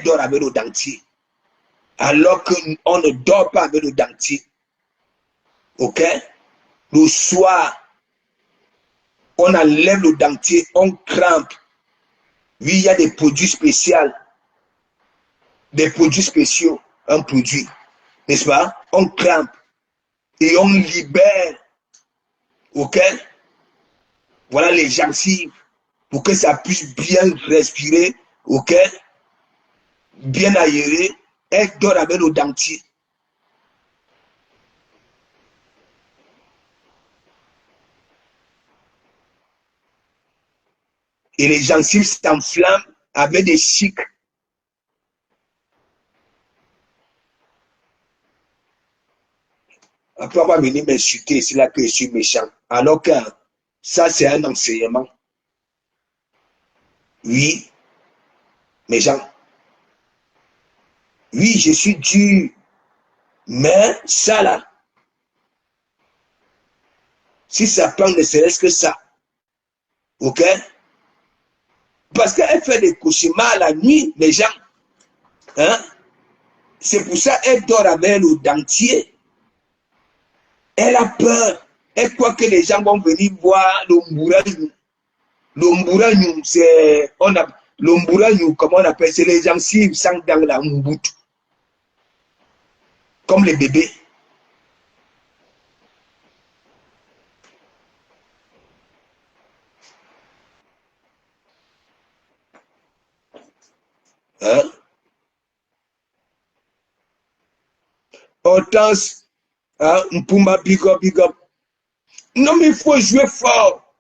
dort avec le dentier. Alors qu'on ne dort pas avec le dentier. Ok? Le soir, on enlève le dentier, on crampe. Oui, il y a des produits spéciaux. Des produits spéciaux, un produit. N'est-ce pas? On crampe. Et on libère. Ok? Voilà les gencives. Pour que ça puisse bien respirer. Ok? Bien aéré. Elle dort avec le dentier. Et les gencives s'enflamment avec des chics. Après, on va venir m'insulter, c'est là que je suis méchant. Alors que ça, c'est un enseignement. Oui, méchant. Oui, je suis dur. Mais ça, là, si ça prend ne serait-ce que ça, ok? Parce qu'elle fait des cauchemars la nuit, les gens. Hein? C'est pour ça qu'elle dort avec le dentier. Elle a peur. Elle croit que les gens vont venir voir le Mbouragnou. Le Mbouragnou, c'est. Le Mbouragnou, comment on appelle? C'est les gens qui sont dans la Mbout. Comme les bébés. Hein? Hortense, hein? Mpumba, big up, big up. Non, mais il faut jouer fort.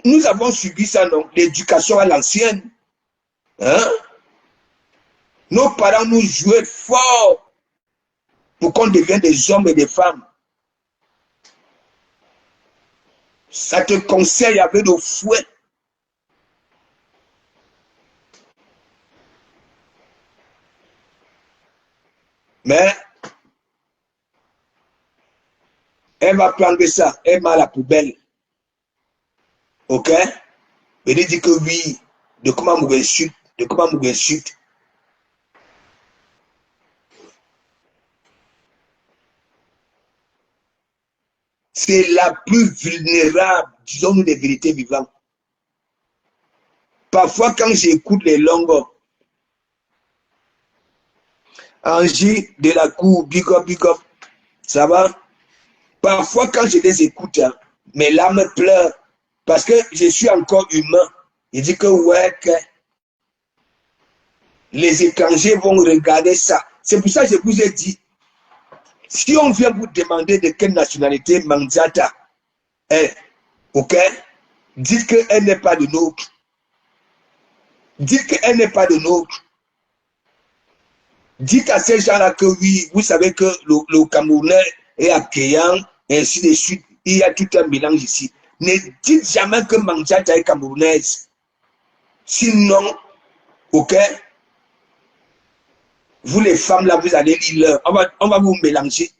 Nous avons subi ça, non? L'éducation à l'ancienne. Hein? Nos parents nous jouaient fort pour qu'on devienne des hommes et des femmes. Ça te conseille avec le fouet. Mais elle va prendre ça, elle met à la poubelle. Ok? Elle dit que oui, de comment vous insulte, de comment vous insulte. C'est la plus vulnérable, disons-nous des vérités vivantes. Parfois, quand j'écoute les langues, Angie de la cour, big up, ça va? Parfois, quand je les écoute, hein, mes larmes pleurent parce que je suis encore humain. Je dis que ouais, que les étrangers vont regarder ça. C'est pour ça que je vous ai dit, si on vient vous demander de quelle nationalité Manzata est, ok, dites qu'elle n'est pas de nôtre. Dites qu'elle n'est pas de nôtre. Dites à ces gens-là que oui, vous savez que le Camerounais est accueillant, et ainsi de suite. Il y a tout un mélange ici. Ne dites jamais que Manzata est camerounaise. Sinon, ok, vous les femmes là, vous allez lire l'heure. On va vous mélanger.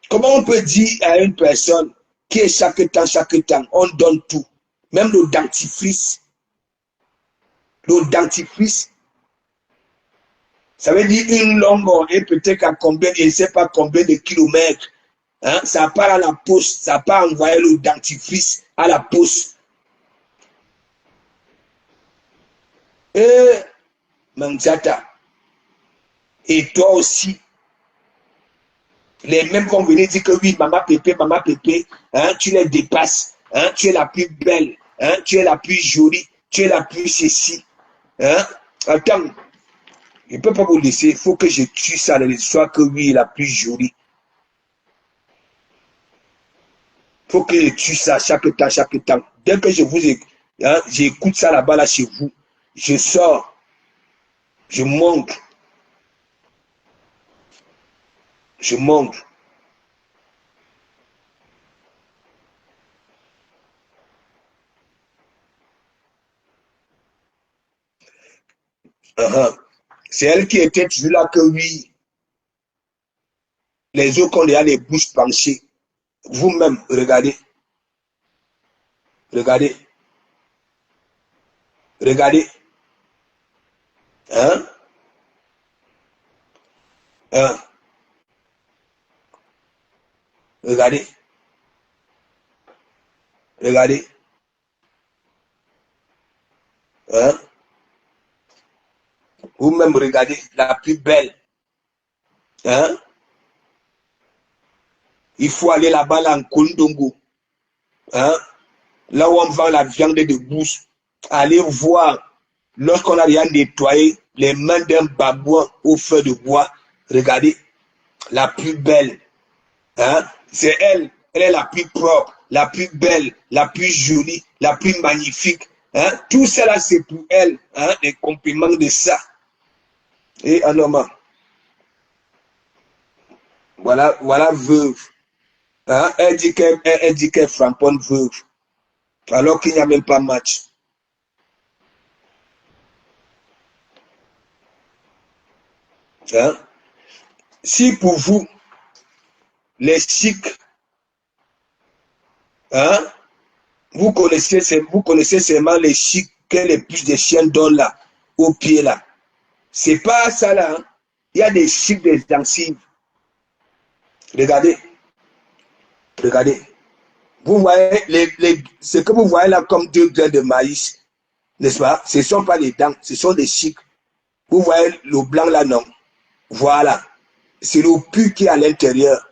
Comment on peut dire à une personne qui est chaque temps, on donne tout. Même le dentifrice. Le dentifrice, ça veut dire une longueur et peut-être à combien, je ne sais pas combien de kilomètres. Hein? Ça part à la poste, ça part envoyer le dentifrice à la poste. Et Manzata, et toi aussi, les mêmes vont venir dire que oui, maman Pépé, hein, tu les dépasses, hein, tu es la plus belle, hein, tu es la plus jolie, tu es la plus ceci. Hein? Attends, je ne peux pas vous laisser, il faut que je tue ça dans l'histoire que oui, la plus jolie. Il faut que je tue ça chaque temps. Dès que je vous hein, j'écoute ça là-bas, là, chez vous, je sors, je monte. Je monte. C'est elle qui était toujours là que oui. Les autres ont déjà les bouches penchées. Vous-même, regardez. Regardez. Regardez. Hein? Hein? Regardez. Regardez. Hein? Vous-même, regardez la plus belle. Hein? Il faut aller là-bas, là, en Kondongo. Hein? Là où on vend la viande de bouche. Allez voir, lorsqu'on a déjà nettoyé les mains d'un babouin au feu de bois, regardez, la plus belle. Hein? C'est elle. Elle est la plus propre, la plus belle, la plus jolie, la plus magnifique. Hein? Tout cela, c'est pour elle. Hein? Les compliments de ça. Et en homme, voilà veuve. Hein? Elle dit qu'elle framponne veuve. Alors qu'il n'y a même pas match. Hein? Si pour vous, les chics, hein, vous connaissez seulement les chics que les plus de chiens donnent là, au pied là. C'est pas ça là. Hein. Il y a des chics des gencives. Regardez. Regardez. Vous voyez, ce que vous voyez là comme 2 grains de maïs, n'est-ce pas? Ce ne sont pas les dents, ce sont des chics. Vous voyez le blanc là, non? Voilà. C'est le pu qui est à l'intérieur.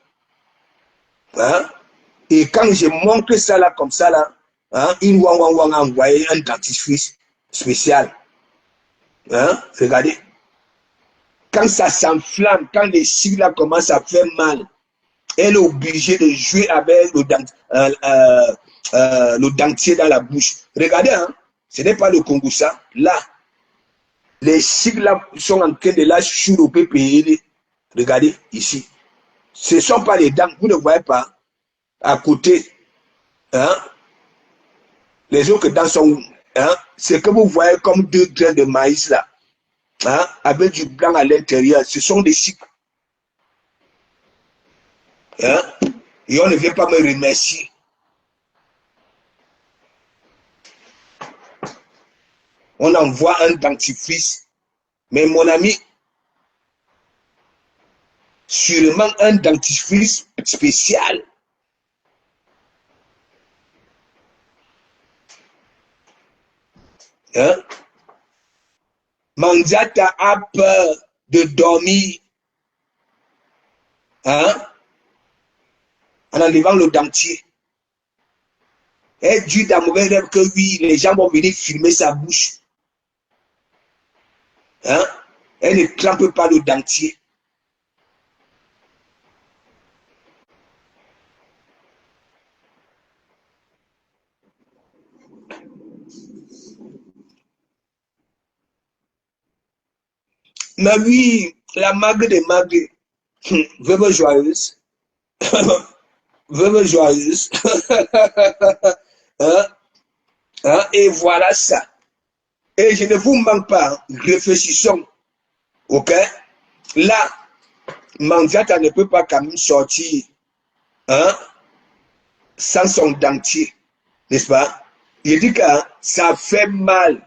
Hein? Et quand je montre ça là, comme ça là, hein, une wang a envoyé un dentifrice spécial. Hein? Regardez. Quand ça s'enflamme, quand les chics là commencent à faire mal, elle est obligée de jouer avec le dentier dans la bouche. Regardez, hein, ce n'est pas le Congo ça. Là, les chics là sont en train de la chourouper payer. Regardez ici. Ce ne sont pas les dents, vous ne voyez pas. À côté, hein, les autres dents sont, hein, ce que vous voyez comme 2 grains de maïs là, hein, avec du blanc à l'intérieur, ce sont des chics. Hein? Et on ne vient pas me remercier. On envoie un dentifrice. Mais mon ami, sûrement un dentifrice spécial. Hein? Mandiata a peur de dormir. Hein? En enlevant le dentier. Elle dit dans mauvais rêve que oui, les gens vont venir filmer sa bouche. Hein? Elle ne trempe pas le dentier. Mais oui, la mague des magues, veuve joyeuse, veuve joyeuse, hein? Hein? Et voilà ça. Et je ne vous manque pas, hein? Réfléchissons, ok? Là, Mandiata ne peut pas quand même sortir, hein? Sans son dentier, n'est-ce pas? Il dit que hein, ça fait mal.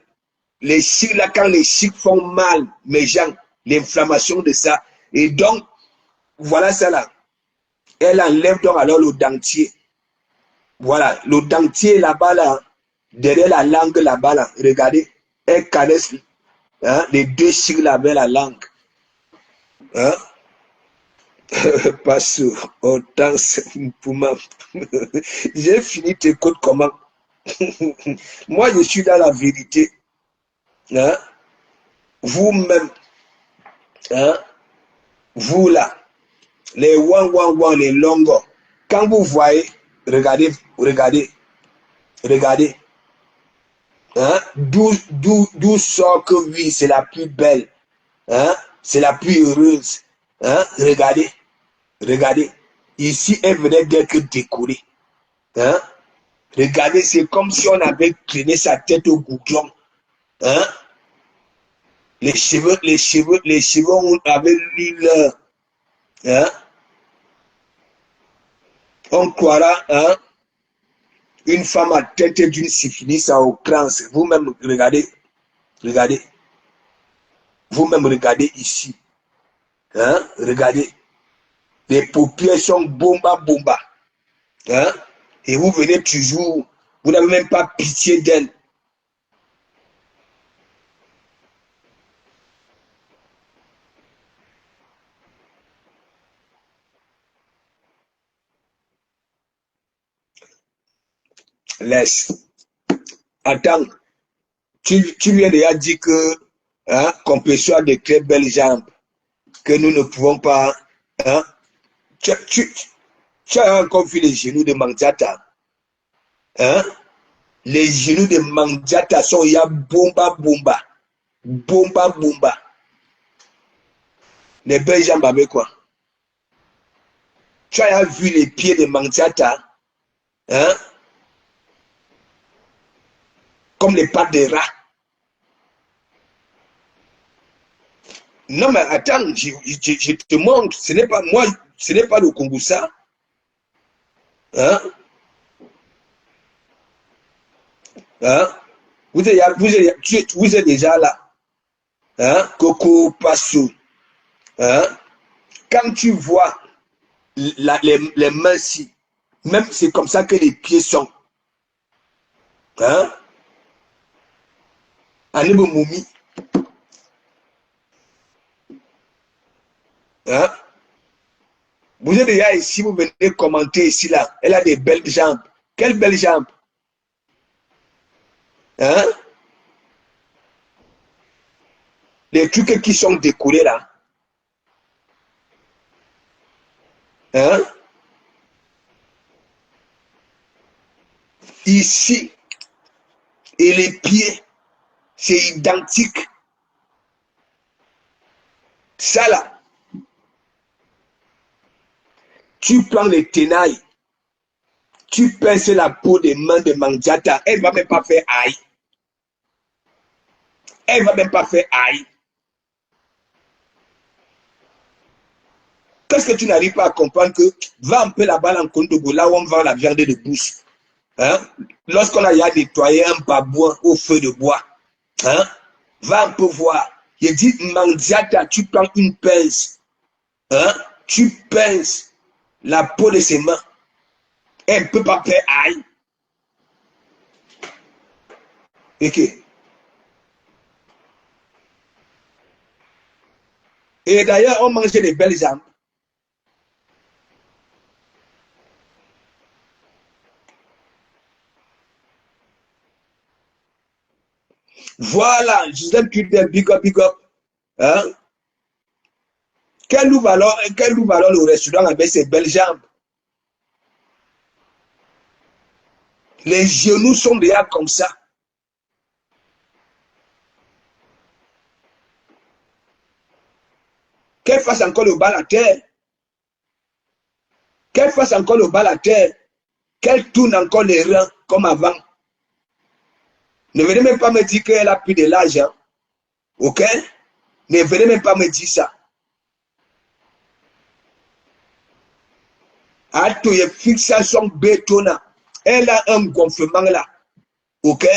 Les chics, là, quand les chics font mal, mes gens, l'inflammation de ça. Et donc, voilà ça là. Elle enlève donc alors le dentier. Voilà, le dentier là-bas, là, derrière la langue là-bas, là, regardez, elle caresse hein, les 2 chics là avec la langue. Hein? Pas sûr. Autant pour moi. J'ai fini tes côtes comment? Moi, je suis dans la vérité. Hein? Vous-même, hein? Vous là, les wang, les longos, quand vous voyez, regardez, regardez, hein? D'où sort que oui, c'est la plus belle, hein? C'est la plus heureuse, hein? Regardez, ici, elle venait d'être décorée, hein? Regardez, c'est comme si on avait traîné sa tête au goudron, hein? Les cheveux avaient lu leur, hein? On croira, hein, une femme atteinte d'une syphilis à outrance. Vous-même, regardez, regardez. Vous-même, regardez ici. Hein, regardez. Les paupières sont bomba, bomba. Hein, et vous venez toujours, vous n'avez même pas pitié d'elle. Laisse. Attends, tu lui as déjà dit que, hein, qu'on peut soit de très belles jambes, que nous ne pouvons pas, hein. Tu as encore vu les genoux de Mandiata, hein. Les genoux de Mandiata sont, il y a bomba, bomba, bomba, bomba. Les belles jambes avec quoi? Tu as vu les pieds de Mandiata, hein, comme les pattes de rat. Non, mais attends, je te montre, ce n'est pas moi, ce n'est pas le Kungoussa. Hein? Hein? Vous êtes déjà là. Hein? Coco Passo. Hein? Quand tu vois les mains ici, même c'est comme ça que les pieds sont. Hein? Anebo Moumi. Hein? Vous êtes déjà ici, vous venez commenter ici, là. Elle a des belles jambes. Quelles belles jambes? Hein? Les trucs qui sont décollés là. Hein? Ici, et les pieds, c'est identique. Ça là, tu prends les tenailles, tu pinces la peau des mains de Mandiata, elle ne va même pas faire aïe. Elle ne va même pas faire aïe. Qu'est-ce que tu n'arrives pas à comprendre que va un peu là-bas en Kondogo, là où on vend la viande de bouche. Hein? Lorsqu'on a nettoyé un babouin au feu de bois, hein? Va un peu voir. Il dit, Mandiata, tu prends une pince, hein? Tu pinces la peau de ses mains. Elle ne peut pas faire aïe. Okay. Et d'ailleurs, on mangeait des belles jambes. Voilà, Gisèle Cuder, big up, big up. Hein? Quel ouvre alors le restaurant avec ses belles jambes? Les genoux sont déjà comme ça. Qu'elle fasse encore le bal à terre. Qu'elle fasse encore le bal à terre. Qu'elle tourne encore les reins comme avant. Ne venez même pas me dire qu'elle a pris de l'argent. Ok? Ne venez même pas me dire ça. Ato ye fixation bétonnante. Elle a un gonflement là. Ok?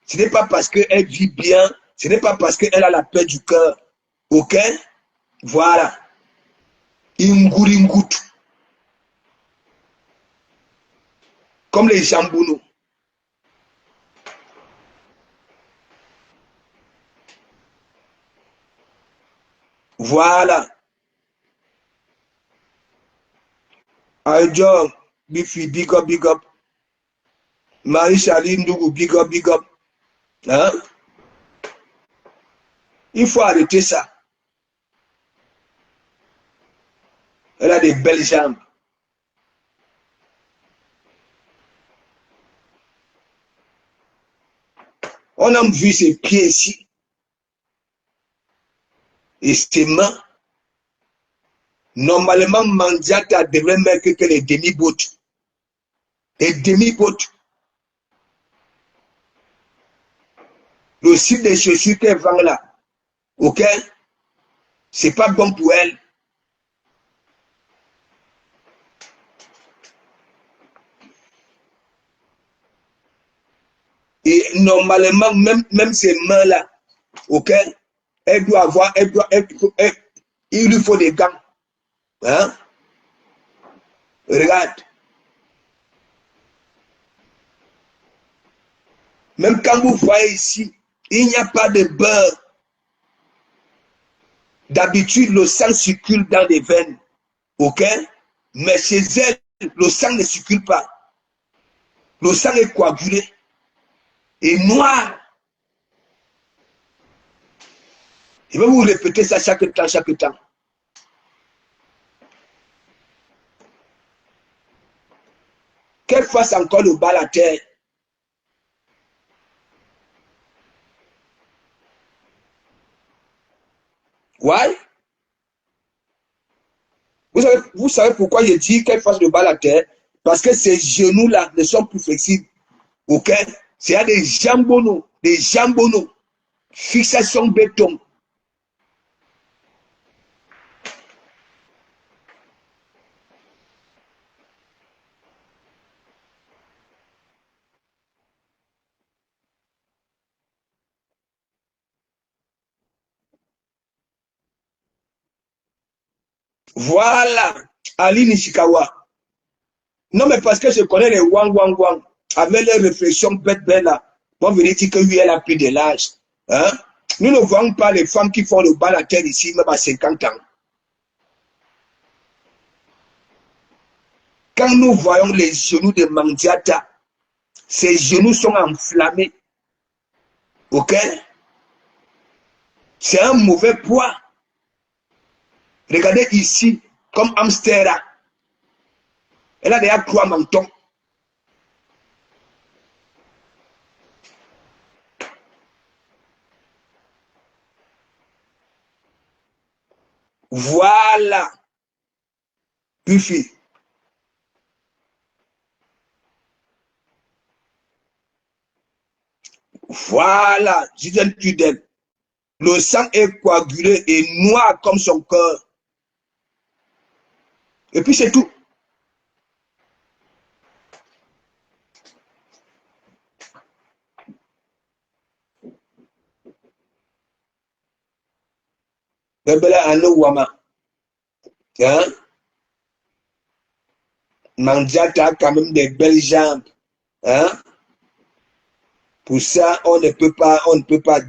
Ce n'est pas parce qu'elle vit bien. Ce n'est pas parce qu'elle a la paix du cœur. Ok? Voilà. Inguringutu. Comme les jambounos. Voilà. Aïdjo, Bifi, big up, big up. Marie-Charlie Ndougou, big up, big up. Hein? Il faut arrêter ça. Elle a des belles jambes. On a vu ses pieds ici. Et ses mains. Normalement, Mandiata devrait mettre que les demi-bottes. Les demi-bottes. Le site des chaussures qu'elle vend là. Ok? C'est pas bon pour elle. Et normalement, même ces mains-là, ok, elle doit avoir, il lui faut des gants. Hein? Regarde. Même quand vous voyez ici, il n'y a pas de beurre. D'habitude, le sang circule dans les veines. Ok? Mais chez elle, le sang ne circule pas. Le sang est coagulé et noir. Je vais vous répéter ça chaque temps, chaque temps. Qu'elle fasse encore le bas à terre. Ouais? Vous savez pourquoi je dis qu'elle fasse le bas à terre? Parce que ces genoux-là ne sont plus flexibles. Ok? C'est des jambonneaux. Des jambonneaux. Fixation béton. Voilà. Ali Nishikawa. Non, mais parce que je connais les Wang Wang Wang. Avec les réflexions bêtes là. Moi, venez dire que lui, elle a pris de l'âge. Hein? Nous ne voyons pas les femmes qui font le bas à terre ici, même à 50 ans. Quand nous voyons les genoux de Mandiata, ses genoux sont enflammés. Ok? C'est un mauvais poids. Regardez ici, comme Amsterdam. Elle a déjà 3 mentons. Voilà. Buffy. Voilà. Gisèle Tudel. Le sang est coagulé et noir comme son cœur. Et puis c'est tout. Bébéla Anou Wama. Hein? Mandiata a quand même des belles jambes. Hein? Pour ça, on ne peut pas,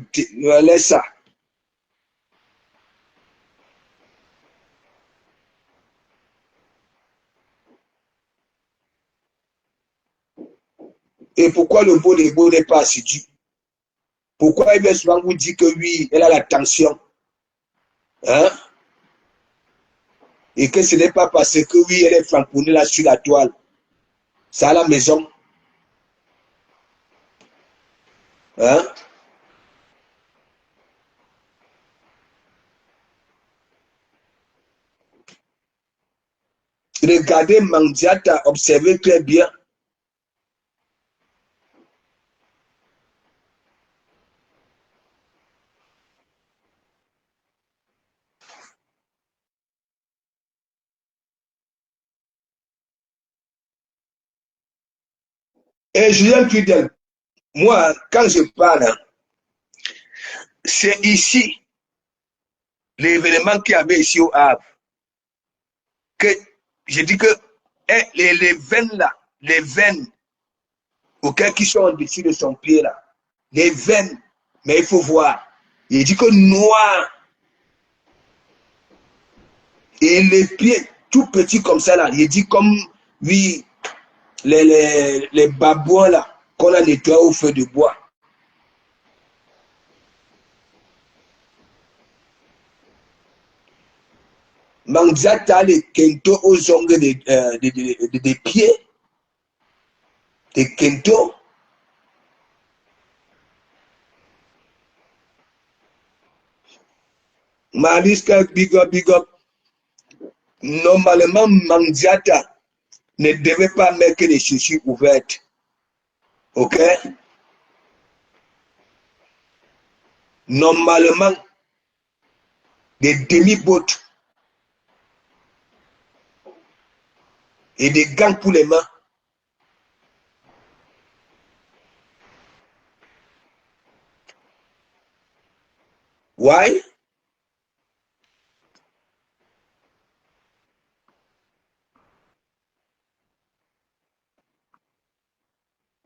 laisse ça. Et pourquoi le beau n'est pas assidu? Pourquoi il vient souvent vous dire que oui, elle a la tension? Hein? Et que ce n'est pas parce que oui, elle est franconnée là sur la toile. C'est à la maison. Hein? Regardez Mandiata, observez très bien. Et Julien Tudel, moi, quand je parle, c'est ici, l'événement qu'il y avait ici au Havre, que je dis que les veines là, les veines auxquelles qui sont au-dessus de son pied là, les veines, mais il faut voir. Il dit que noir et les pieds tout petits comme ça là, il dit comme, oui, les babouins là, qu'on a nettoyé au feu de bois. Manzata les kento aux ongles des pieds, des kento. Mariska, big up, big up. Normalement, Mandiata ne devait pas mettre les chaussures ouvertes. Ok? Normalement, des demi-bottes et des gants pour les mains. Why?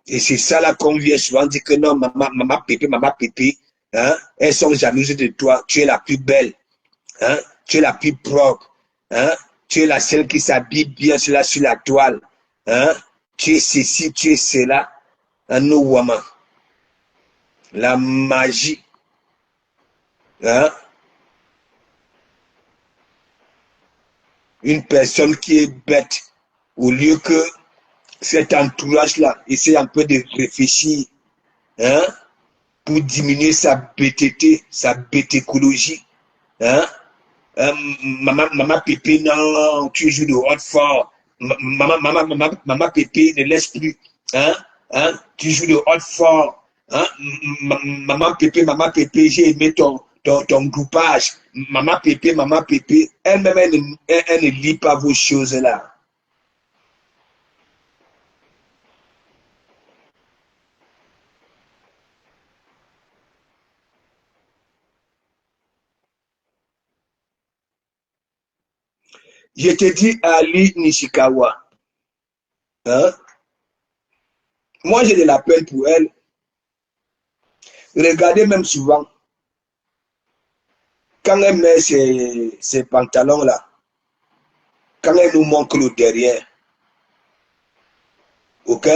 Et c'est ça là qu'on vient souvent dire que non, maman pépé, hein, elles sont jalouses de toi. Tu es la plus belle, hein, tu es la plus propre, hein, tu es la seule qui s'habille bien sur la toile, hein, tu es ceci, tu es cela, un no woman. La magie, hein, une personne qui est bête, au lieu que cet entourage-là essaie un peu de réfléchir, hein, pour diminuer sa bêteté, sa bêtécologie, hein. Maman Pépé, non, tu joues de haute fort. Maman Pépé, ne laisse plus. Hein? Hein? Tu joues de haute fort. Hein? Maman Pépé, j'ai aimé ton groupage. Maman Pépé. Elle-même, elle ne lit pas vos choses-là. Je te dis Ali Nishikawa. Hein? Moi, j'ai de la peine pour elle. Regardez même souvent, quand elle met ses pantalons-là, quand elle nous montre le derrière, ok?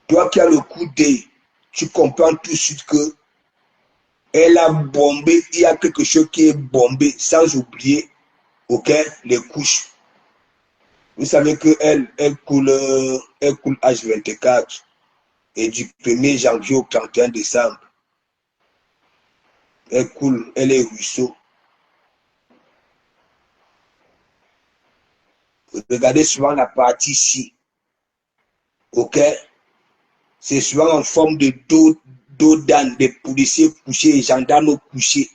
Toi qui as le coup d'œil, tu comprends tout de suite que elle a bombé, il y a quelque chose qui est bombé, sans oublier, ok, les couches. Vous savez qu'elle elle coule H24 et du 1er janvier au 31 décembre, elle coule, elle est ruisseau. Regardez souvent la partie ici, ok? C'est souvent en forme de dos d'âne, des policiers couchés, des gendarmes couchés.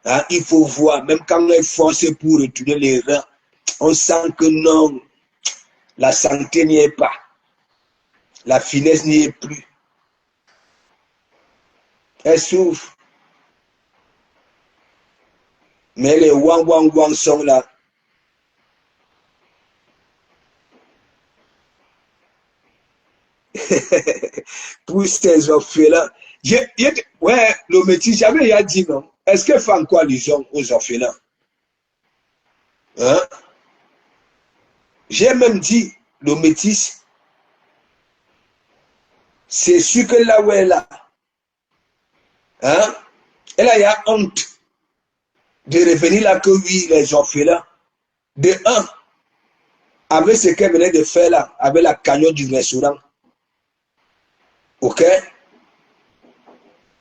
Hein, il faut voir, même quand elle force pour retourner les reins, on sent que non, la santé n'y est pas, la finesse n'y est plus. Elle souffre. Mais les wang sont là. Pour ces orphelins. Ouais, le métis, jamais il a dit non. Est-ce qu'elle fait encore allusion aux orphelins? Hein? J'ai même dit, le métis, c'est sûr que là où elle est là, hein? Elle a honte de revenir là que oui, les orphelins. De un, avec ce qu'elle venait de faire là, avec la cagnotte du restaurant. Ok?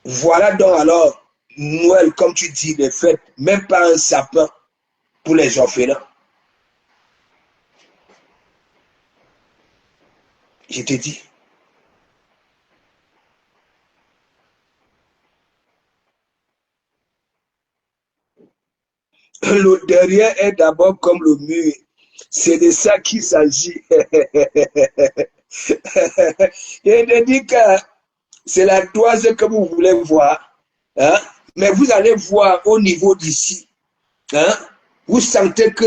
Voilà donc alors, Noël, comme tu dis, les fêtes, même pas un sapin pour les orphelins. Je te dis. Le derrière est d'abord comme le mur. C'est de ça qu'il s'agit. Et de dire que c'est la toise que vous voulez voir. Hein? Mais vous allez voir au niveau d'ici. Hein? Vous sentez que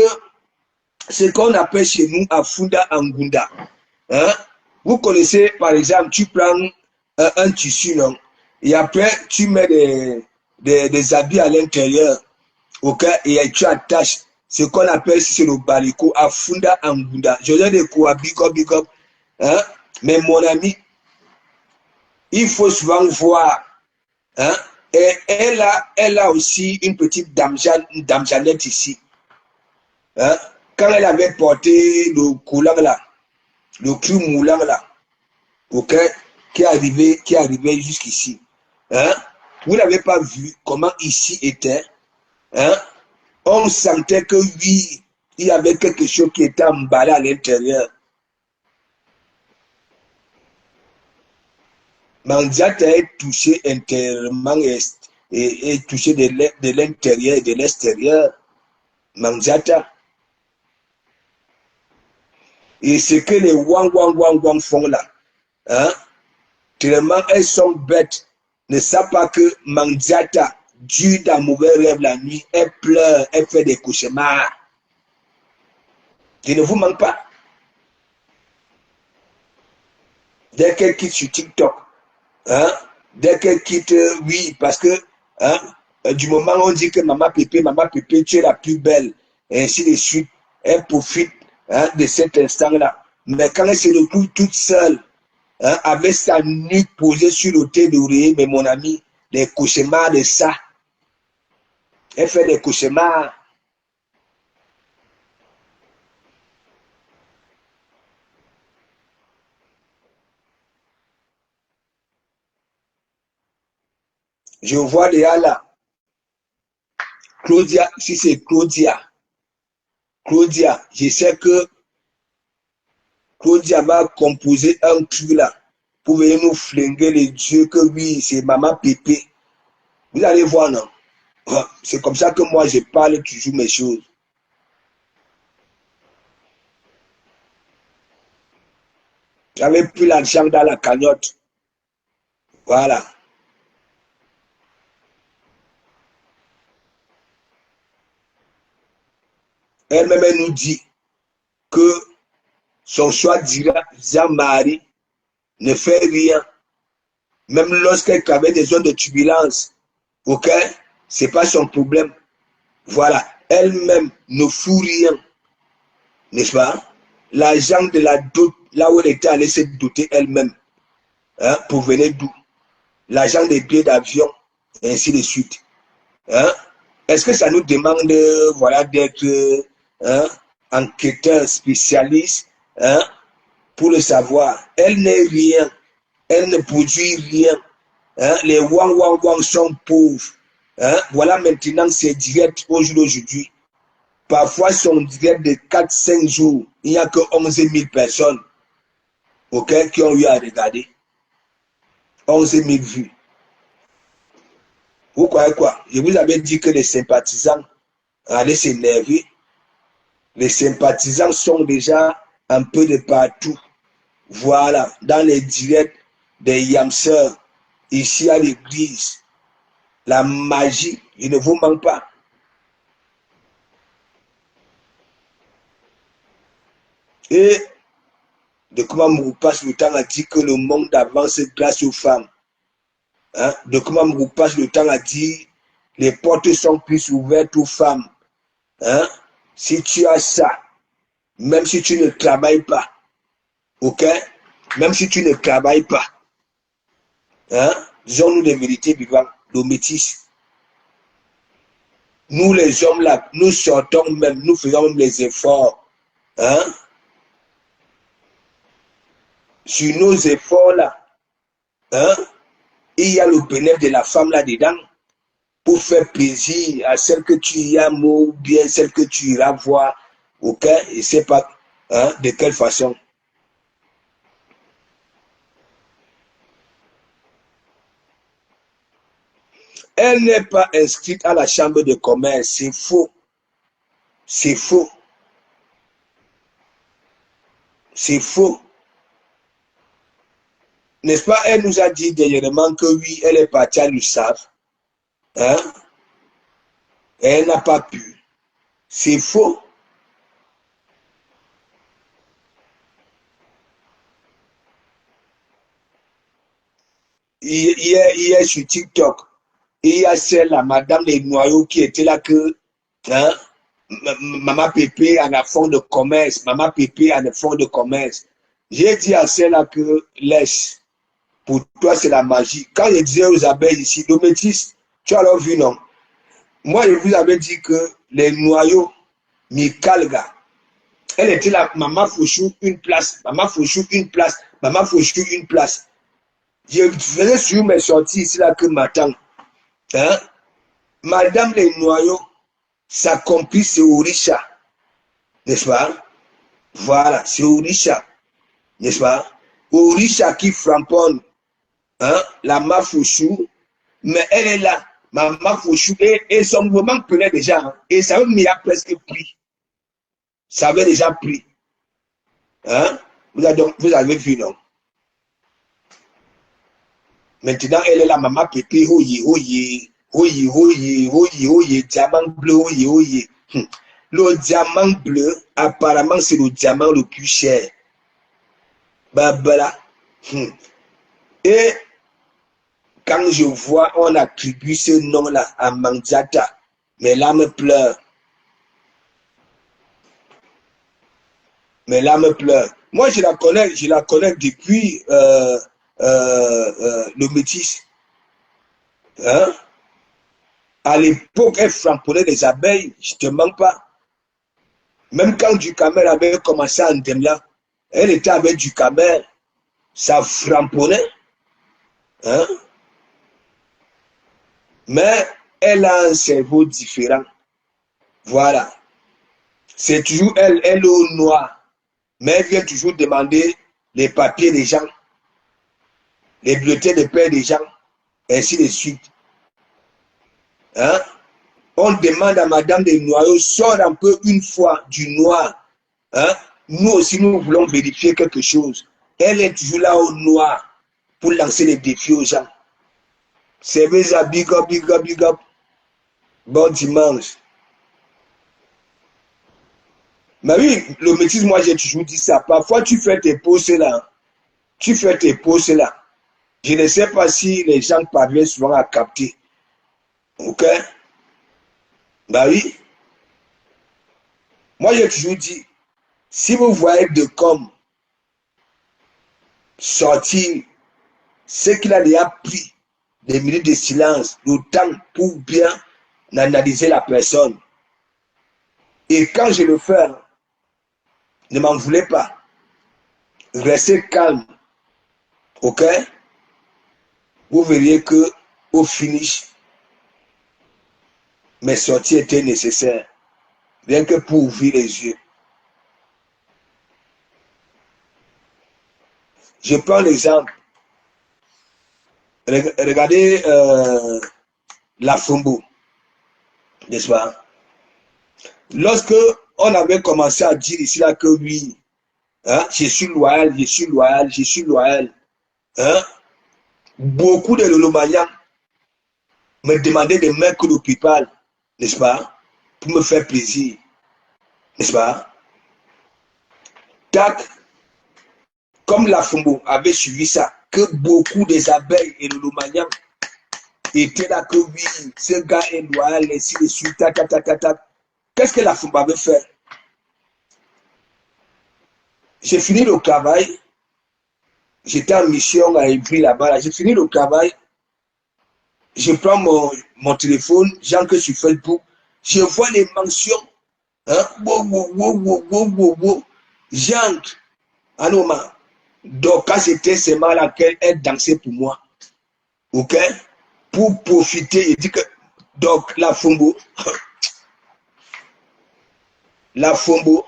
ce qu'on appelle chez nous Afunda Angunda. Hein? Vous connaissez, par exemple, tu prends un tissu, non? Et après, tu mets des habits à l'intérieur. Ok? Et tu attaches ce qu'on appelle sur le balico Afunda Angunda. Je dis de quoi, big up. Hein? Mais mon ami, il faut souvent voir. Hein? Et elle a aussi une petite dame Jeannette ici. Hein? Quand elle avait porté le coulant là, le cru moulant là, ok, qui est arrivé jusqu'ici. Hein? Vous n'avez pas vu comment ici était. Hein? On sentait que oui, il y avait quelque chose qui était emballé à l'intérieur. Mandiata est touché intérieurement et touché de l'intérieur et de l'extérieur. Mandiata. Et ce que les wang font là, hein, tellement elles sont bêtes, ne savent pas que Mandiata dure dans mauvais rêve la nuit, elle pleure, elle fait des cauchemars. Je ne vous manque pas. Dès qu'elle quitte sur TikTok, hein, dès qu'elle quitte, oui, parce que hein, du moment où on dit que maman Pépé, tu es la plus belle, et ainsi de suite, elle profite hein, de cet instant-là. Mais quand elle se retrouve toute seule, hein, avec sa nuque posée sur l'autel d'oreiller, mais mon ami, des cauchemars de ça. Elle fait des cauchemars. Je vois déjà là. Claudia, si c'est Claudia, je sais que Claudia va composer un truc là pour venir nous flinguer les yeux que oui, c'est maman Pépé. Vous allez voir, non? C'est comme ça que moi je parle toujours mes choses. J'avais pris l'argent dans la cagnotte. Voilà. Elle-même, elle nous dit que son soi-disant mari ne fait rien. Même lorsqu'elle traverse des zones de turbulence, ok, c'est pas son problème. Voilà, elle-même ne fout rien, n'est-ce pas? L'argent de la dot, là où elle était allée se doter elle-même, hein, pour venir d'où? L'argent des billets d'avion, et ainsi de suite. Hein? Est-ce que ça nous demande voilà, d'être hein, enquêteur spécialiste hein, pour le savoir? Elle n'est rien, elle ne produit rien. Hein? Les wang sont pauvres. Hein? Voilà maintenant c'est direct au jour d'aujourd'hui. Parfois, son direct de 4-5 jours, il n'y a que 11 000 personnes okay, qui ont eu à regarder. 11 000 vues. Vous croyez quoi? Je vous avais dit que les sympathisants allaient s'énerver. Les sympathisants sont déjà un peu de partout. Voilà, dans les directs des yamseurs, ici à l'église. La magie, il ne vous manque pas. Et de comment Mouroupas le temps a dit que le monde avance grâce aux femmes. Hein? De comment Mouroupas le temps a dit les portes sont plus ouvertes aux femmes. Hein? Si tu as ça, même si tu ne travailles pas, ok? Même si tu ne travailles pas, hein? Disons-nous des vérités vivantes, nos métis. Nous les hommes là, nous sortons même, nous faisons même les efforts, hein? Sur nos efforts là, hein? Il y a le bénéfice de la femme là-dedans pour faire plaisir à celle que tu aimes ou bien celle que tu iras voir, ok? Je ne sais pas hein, de quelle façon. Elle n'est pas inscrite à la chambre de commerce, c'est faux. C'est faux. C'est faux. N'est-ce pas? Elle nous a dit dernièrement que oui, elle est partie à l'USAF. Hein? Elle n'a pas pu. C'est faux. Hier sur TikTok, il y a celle-là, Madame Les Noyaux, qui était là que, hein, Maman Pépé en a fond de commerce, Maman Pépé en a fond de commerce. J'ai dit à celle-là que laisse, pour toi c'est la magie. Quand je disais aux abeilles ici, Dométis, tu as alors vu non? Moi je vous avais dit que les noyaux, Mikalga, elle était là, Maman Fouchou, une place, Maman Fouchou, une place, Maman Fouchou, une place. Je faisais sur mes sorties ici là que m'attend. Hein? Madame Les Noyaux, sa complice c'est Orisha, n'est-ce pas? Voilà, c'est Orisha, n'est-ce pas? Orisha qui framponne hein, la Mafouchou, mais elle est là, ma Mafouchou, et son mouvement prenait déjà, hein, et ça m'y a presque pris. Ça avait déjà pris. Hein? Vous avez vu, non? Maintenant, elle est là, maman Pépé, oye, oye. Oye, oye, oye, oye, diamant bleu, oye, oye. Le diamant bleu, apparemment, c'est le diamant le plus cher. Bah, voilà. Et quand je vois, on attribue ce nom-là à Mandiata, mes larmes pleurent. Mes larmes pleurent. Moi, je la connais depuis le métis. Hein? À l'époque, elle frapponnait les abeilles, je ne te mens pas. Même quand Ducamel avait commencé à Ndemla, elle était avec Ducamel, ça frapponnait. Hein? Mais elle a un cerveau différent. Voilà. C'est toujours elle au noir. Mais elle vient toujours demander les papiers des gens, les bulletins de paie des gens, ainsi de suite. Hein? On demande à Madame des Noyaux, sort un peu une fois du noir. Hein? Nous aussi, nous voulons vérifier quelque chose. Elle est toujours là au noir pour lancer les défis aux gens. C'est ça, big up, big up, big up. Bon dimanche. Mais oui, le métis, moi j'ai toujours dit ça. Parfois, tu fais tes posts là. Tu fais tes posts là. Je ne sais pas si les gens parviennent souvent à capter. Ok? Bah oui. Moi j'ai toujours dit, si vous voyez de comme sortir ce qu'il a déjà pris, des minutes de silence, le temps pour bien analyser la personne. Et quand je le fais, ne m'en voulez pas. Restez calme. Ok? Vous verriez que au finish, mes sorties étaient nécessaires. Rien que pour ouvrir les yeux. Je prends l'exemple. Regardez la Fumbo, n'est-ce pas? Lorsque on avait commencé à dire ici là que oui, hein, je suis loyal, je suis loyal, je suis loyal. Hein, beaucoup de Lolomaniens me demandaient de mettre le PayPal, n'est-ce pas? Pour me faire plaisir, n'est-ce pas? Tac, comme la Fumbo avait suivi ça, que beaucoup des abeilles et Lolomaniens étaient là que oui, ce gars est loyal, ainsi de suite, tac, tac, tac, tac, tac. Qu'est-ce que la Fumbo avait fait? J'ai fini le travail. J'étais en mission à Évry là-bas. J'ai fini le travail. Je prends mon téléphone, j'entre sur Facebook. Je vois les mentions. Hein? Wow. J'entre. Anoma. Donc, quand j'étais seulement là, elle dansait pour moi. OK? Pour profiter. Il dit que. Donc, la Fumbo. La Fumbo.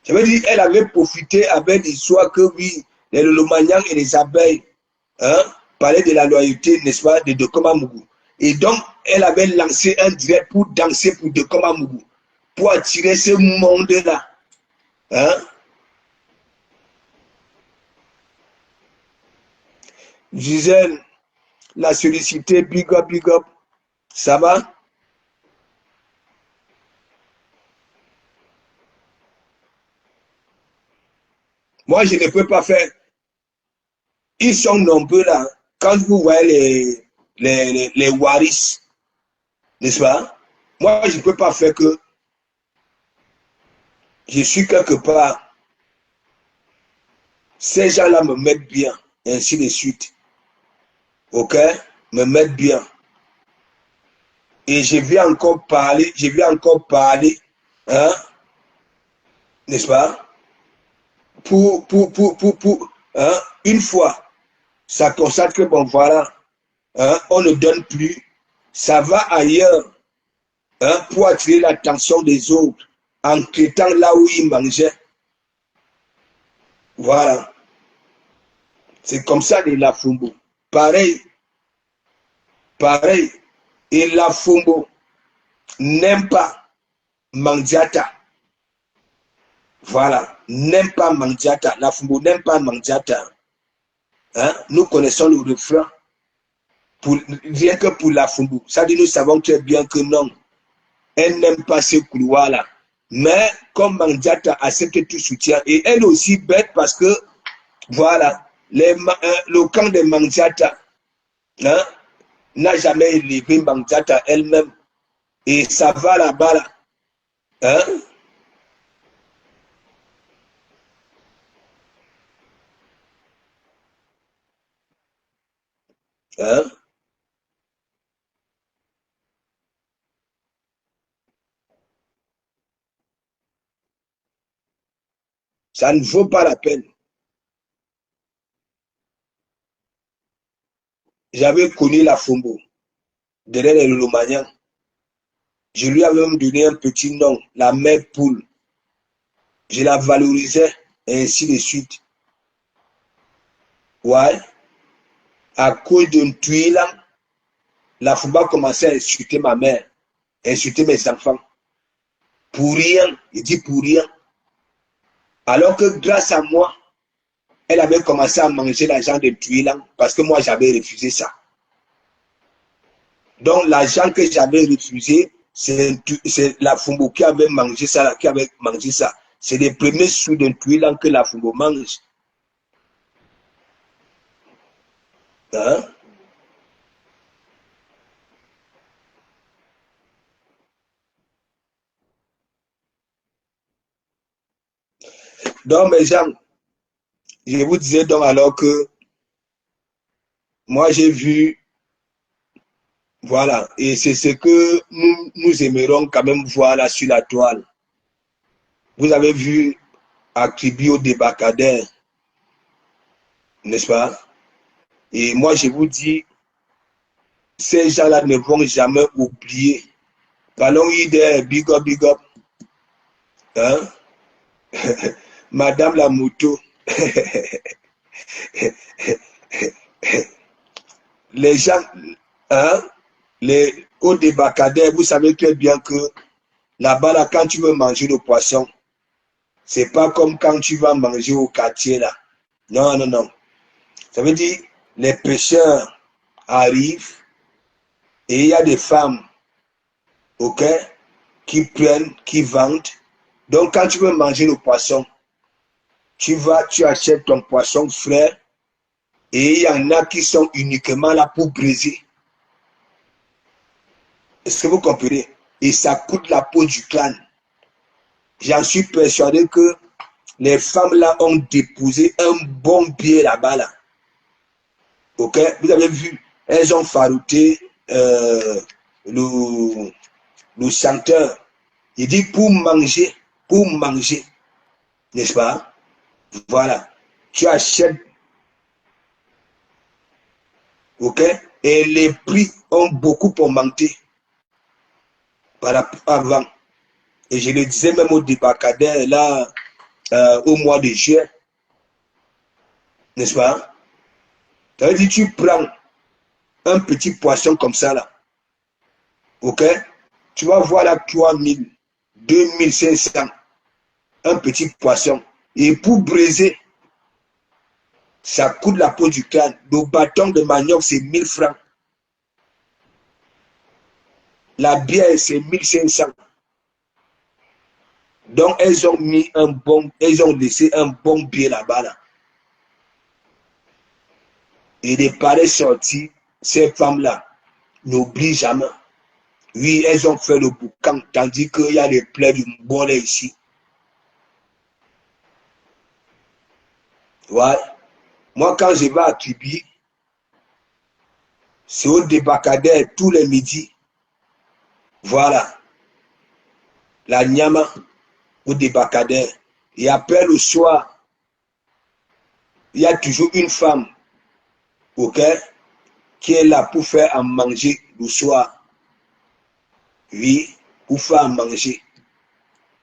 Ça veut dire qu'elle avait profité avec l'histoire que oui, les Lolomanians et les abeilles, hein, parlaient de la loyauté, n'est-ce pas, de Dokoma Mougou. Et donc, elle avait lancé un direct pour danser pour Dokoma Mougou, pour attirer ce monde-là. Hein. Gisèle, la sollicité, big up, ça va? Moi, je ne peux pas faire. Ils sont nombreux là. Quand vous voyez les Waris, n'est-ce pas? Moi, je ne peux pas faire que je suis quelque part. Ces gens-là me mettent bien, et ainsi de suite. Ok? Me mettent bien. Et je vais encore parler, hein? N'est-ce pas? Hein? Une fois, ça constate que bon, voilà, hein? On ne donne plus, ça va ailleurs, hein? Pour attirer l'attention des autres, en traitant là où ils mangeaient. Voilà. C'est comme ça de la Fumbo. Pareil. Et la Fumbo n'aime pas Mandiata. Voilà. N'aime pas Mandiata. La Fumbo n'aime pas Mandiata. Hein? Nous connaissons le refrain. Rien que pour la Fumbu. Ça dit, nous savons très bien que non. Elle n'aime pas ce couloir-là. Mais comme Mandiata accepte tout soutien, et elle aussi bête parce que, voilà, le camp de Mandiata hein, n'a jamais élevé Mandiata elle-même. Et ça va là-bas, là. Hein? Hein? Ça ne vaut pas la peine. J'avais connu la Fumbu derrière les Lomaniens. Je lui avais même donné un petit nom, la mère poule. Je la valorisais, et ainsi de suite. Ouais. À cause d'un tuile, la Fumba commençait à insulter ma mère, à insulter mes enfants. Pour rien, il dit pour rien. Alors que grâce à moi, elle avait commencé à manger l'argent de tuile parce que moi j'avais refusé ça. Donc l'argent que j'avais refusé, c'est la Fumbo qui avait mangé ça, qui avait mangé ça. C'est les premiers sous d'un tuile que la Fumbo mange. Hein? Donc mes gens, je vous disais donc alors que moi j'ai vu, voilà, et c'est ce que nous aimerons quand même voir là sur la toile. Vous avez vu Akibio Debakadère, n'est-ce pas? Et moi je vous dis, ces gens-là ne vont jamais oublier. Ballon idée, big up, big up. Hein? Madame la moto. Les gens, hein? Les hauts débacadères, vous savez très bien que là-bas, là, quand tu veux manger le poisson, c'est pas comme quand tu vas manger au quartier, là. Non, non, non. Ça veut dire, les pêcheurs arrivent et il y a des femmes, ok, qui prennent, qui vendent. Donc, quand tu veux manger le poisson, tu vas, tu achètes ton poisson frais et il y en a qui sont uniquement là pour briser. Est-ce que vous comprenez? Et ça coûte la peau du crâne. J'en suis persuadé que les femmes là ont déposé un bon billet là-bas là. Ok? Vous avez vu, elles ont farouté le chanteur. Il dit pour manger, n'est-ce pas? Voilà. Tu achètes, ok? Et les prix ont beaucoup augmenté par rapport à avant. Et je le disais même au débarcadère là, au mois de juin, n'est-ce pas? Ça veut dire tu prends un petit poisson comme ça là, ok? Tu vas voir là 3000, 2500, un petit poisson. Et pour briser, ça coûte la peau du crâne. Le bâton de manioc, c'est 1000 francs. La bière, c'est 1500. Donc, elles ont mis un bon, elles ont laissé un bon billet là-bas. Là. Et les pareils sortis, ces femmes-là, n'oublient jamais. Oui, elles ont fait le boucan, tandis qu'il y a les plaies du Mbole ici. Ouais. Moi, quand je vais à Kibi, c'est au débarcadère tous les midis. Voilà. La Nyama au débarcadère. Et après le soir, il y a toujours une femme, ok, qui est là pour faire à manger le soir. Oui, pour faire à manger.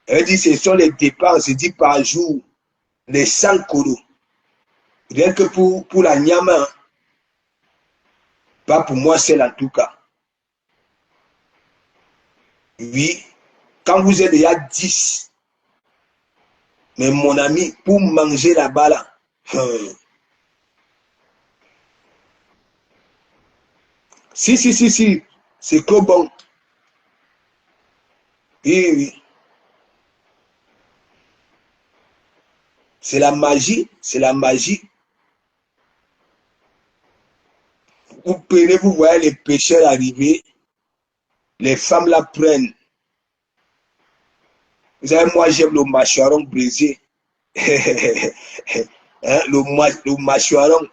Elle dit ce sont les dépenses, dit par jour, les 100 kodo. Rien que pour la Nyama, pas pour moi seul en tout cas. Oui, quand vous êtes déjà 10, mais mon ami, pour manger là-bas, là, Si. C'est trop bon. Oui. C'est la magie. C'est la magie. Vous prenez, vous voyez les pêcheurs arriver. Les femmes la prennent. Vous savez, moi, j'aime le mâchoiron brisé. Hein, le mâchoiron.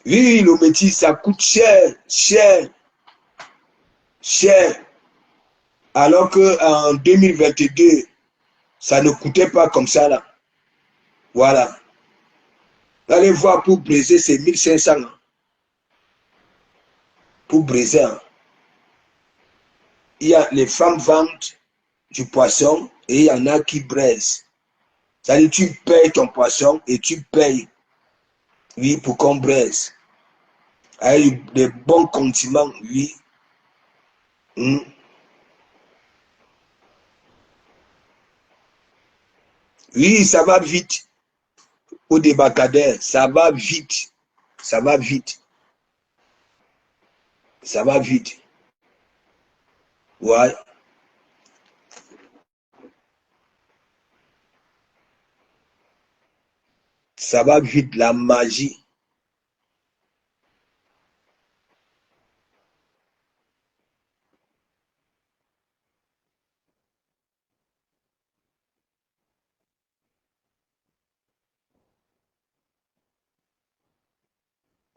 Oui, le métier, ça coûte cher. Alors qu'en 2022, ça ne coûtait pas comme ça, là. Voilà. Allez voir, pour briser, c'est 1500. Pour briser, hein. Les femmes vendent du poisson et il y en a qui braisent. C'est-à-dire, tu payes ton poisson et tu payes, oui, pour qu'on braise. Avec des bons condiments, oui. Oui, ça va vite. Au débarcadère, ça va vite. Ça va vite. Ça va vite. Ouais. Ça va vite, la magie.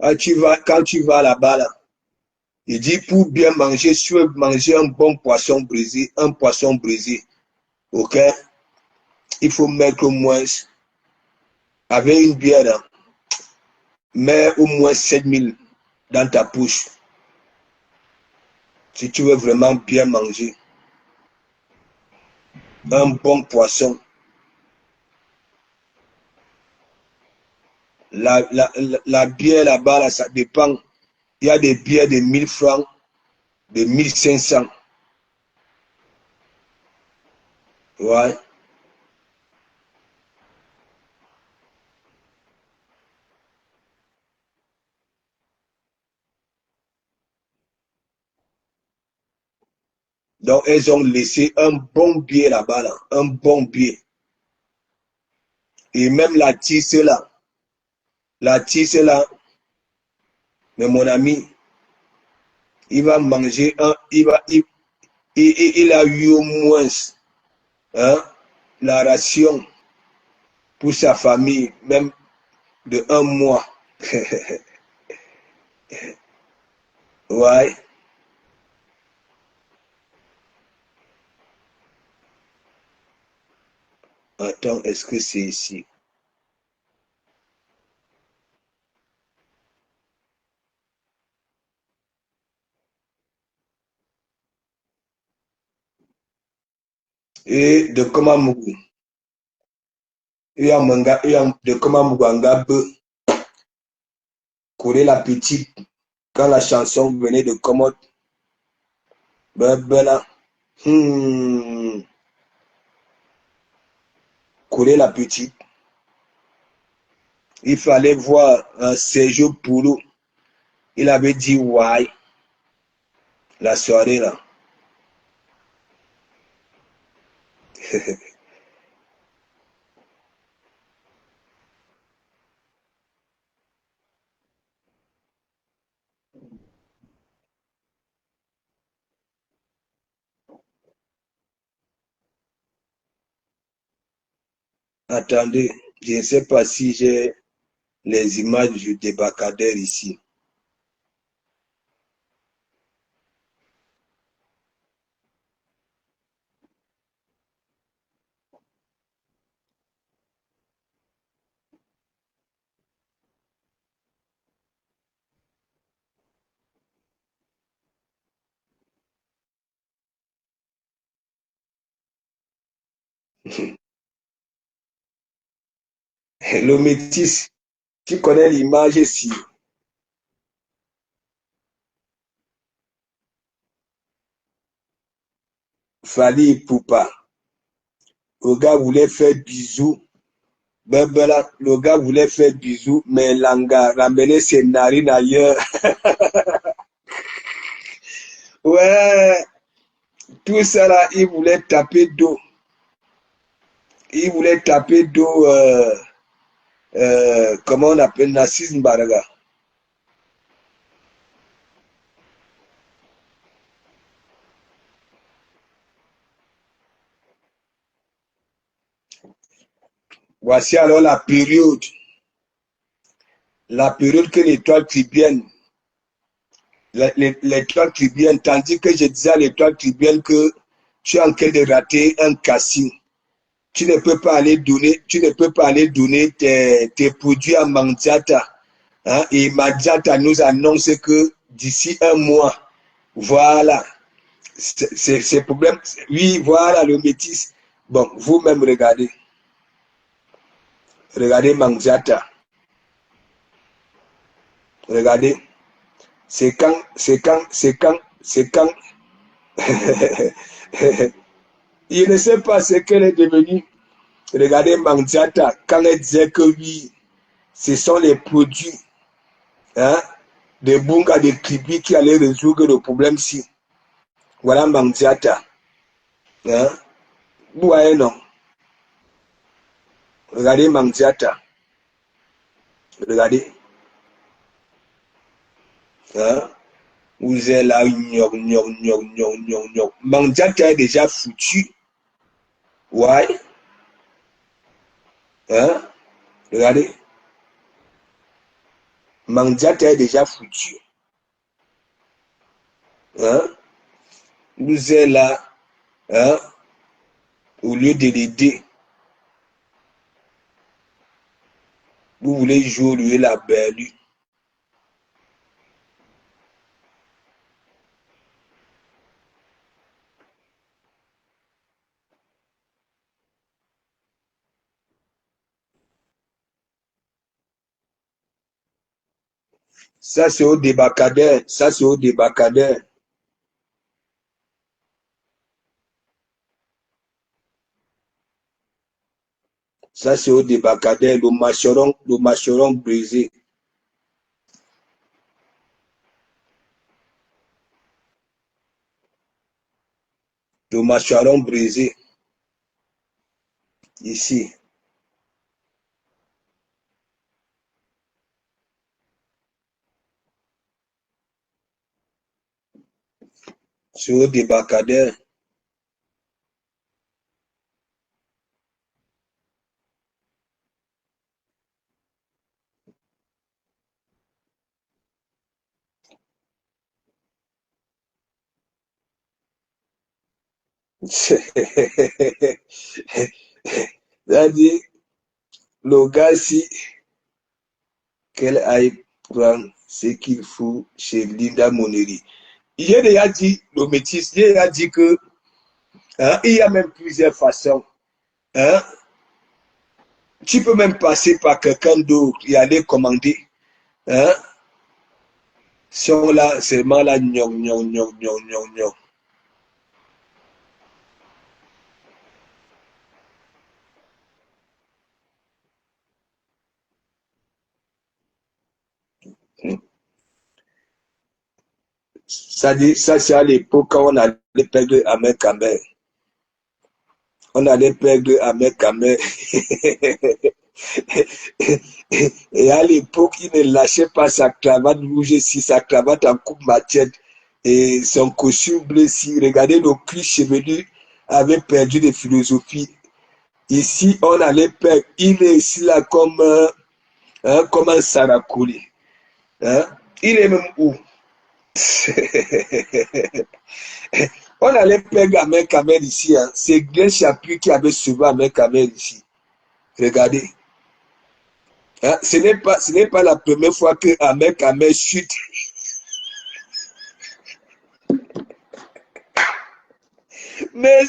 Ah, quand tu vas là-bas, là, il dit pour bien manger, si tu veux manger un bon poisson brisé, ok, il faut mettre au moins, avec une bière, hein, mets au moins 7000 dans ta poche. Si tu veux vraiment bien manger un bon poisson. La bière là-bas, là, ça dépend. Il y a des bières de 1000 francs, de 1500. Ouais. Donc, elles ont laissé un bon billet là-bas, là, un bon billet. Et même la tisse là, mais mon ami, il va manger il a eu au moins, hein, la ration pour sa famille, même de 1 mois. Ouais. Attends, est-ce que c'est ici? Et de Komamougou. De Komamougou Angabe, couler la petite, quand la chanson venait de Komot, ben là, couler la petite. Il fallait voir un Sergio Poulou. Il avait dit ouais, la soirée là. Attendez, je ne sais pas si j'ai les images du débarcadère ici. Le métis, tu connais l'image ici. Fali Poupa. Le gars voulait faire bisous. Ben, là, le gars voulait faire bisous, mais Langa ramenait ses narines ailleurs. Ouais, tout ça là, il voulait taper d'eau. Il voulait taper d'eau, comment on appelle Nassim Baraga. Voici alors la période que l'étoile tribienne, l'étoile tribienne, tandis que je disais à l'étoile tribienne que tu es en train de rater un casting. Tu ne peux pas aller donner, tes produits à Mandiata. Hein, et Mandiata nous annonce que d'ici un mois, voilà, c'est problème. Oui, voilà le métis. Bon, vous-même regardez. Regardez Mandiata. Regardez. C'est quand. Il ne sait pas ce qu'elle est devenue. Regardez Mandiata, quand elle disait que oui, ce sont les produits, hein, de Bunga, de Kibi qui allaient résoudre le problème si. Voilà Mandiata. Hein. Vous voyez, non? Regardez Mandiata. Regardez. Hein. Vous êtes là, Mandiata est déjà foutu. Ouais. Hein. Regardez. Mandiata est déjà foutu. Hein. Vous êtes là, hein, au lieu de l'aider, vous voulez jouer la belle. Ça, c'est au débarcadère. Ça, c'est au débarcadère. Ça, c'est au débarcadère. Le mâcheron brisé. Le mâcheron brisé. Ici. C'est au débarcadère. C'est-à-dire, le gars, si qu'elle aille prendre ce qu'il faut chez Linda Moneri. J'ai déjà dit, le métis, j'ai déjà dit que, hein, il y a même plusieurs façons. Hein. Tu peux même passer par quelqu'un d'autre et aller commander. Hein. Si on l'a seulement là, gnon, gnon, gnon, gnon, gnon, gnon. Ça c'est à l'époque quand on allait perdre Ahmed Kamer. On allait perdre Ahmed Kamer. Et à l'époque, il ne lâchait pas sa cravate rouge ici, sa cravate en coupe machette et son costume bleu ici. Regardez, le cuir chevelu avait perdu de philosophie. Ici, on allait perdre. Il est ici là comme un Sarakouli. Hein? Il est même où? On allait perdre Ahmed Kamer ici. Hein. C'est Glenn Chapuis qui avait sauvé Ahmed Kamer ici. Regardez. Hein? Ce n'est pas la première fois que Ahmed Kamer chute. Mais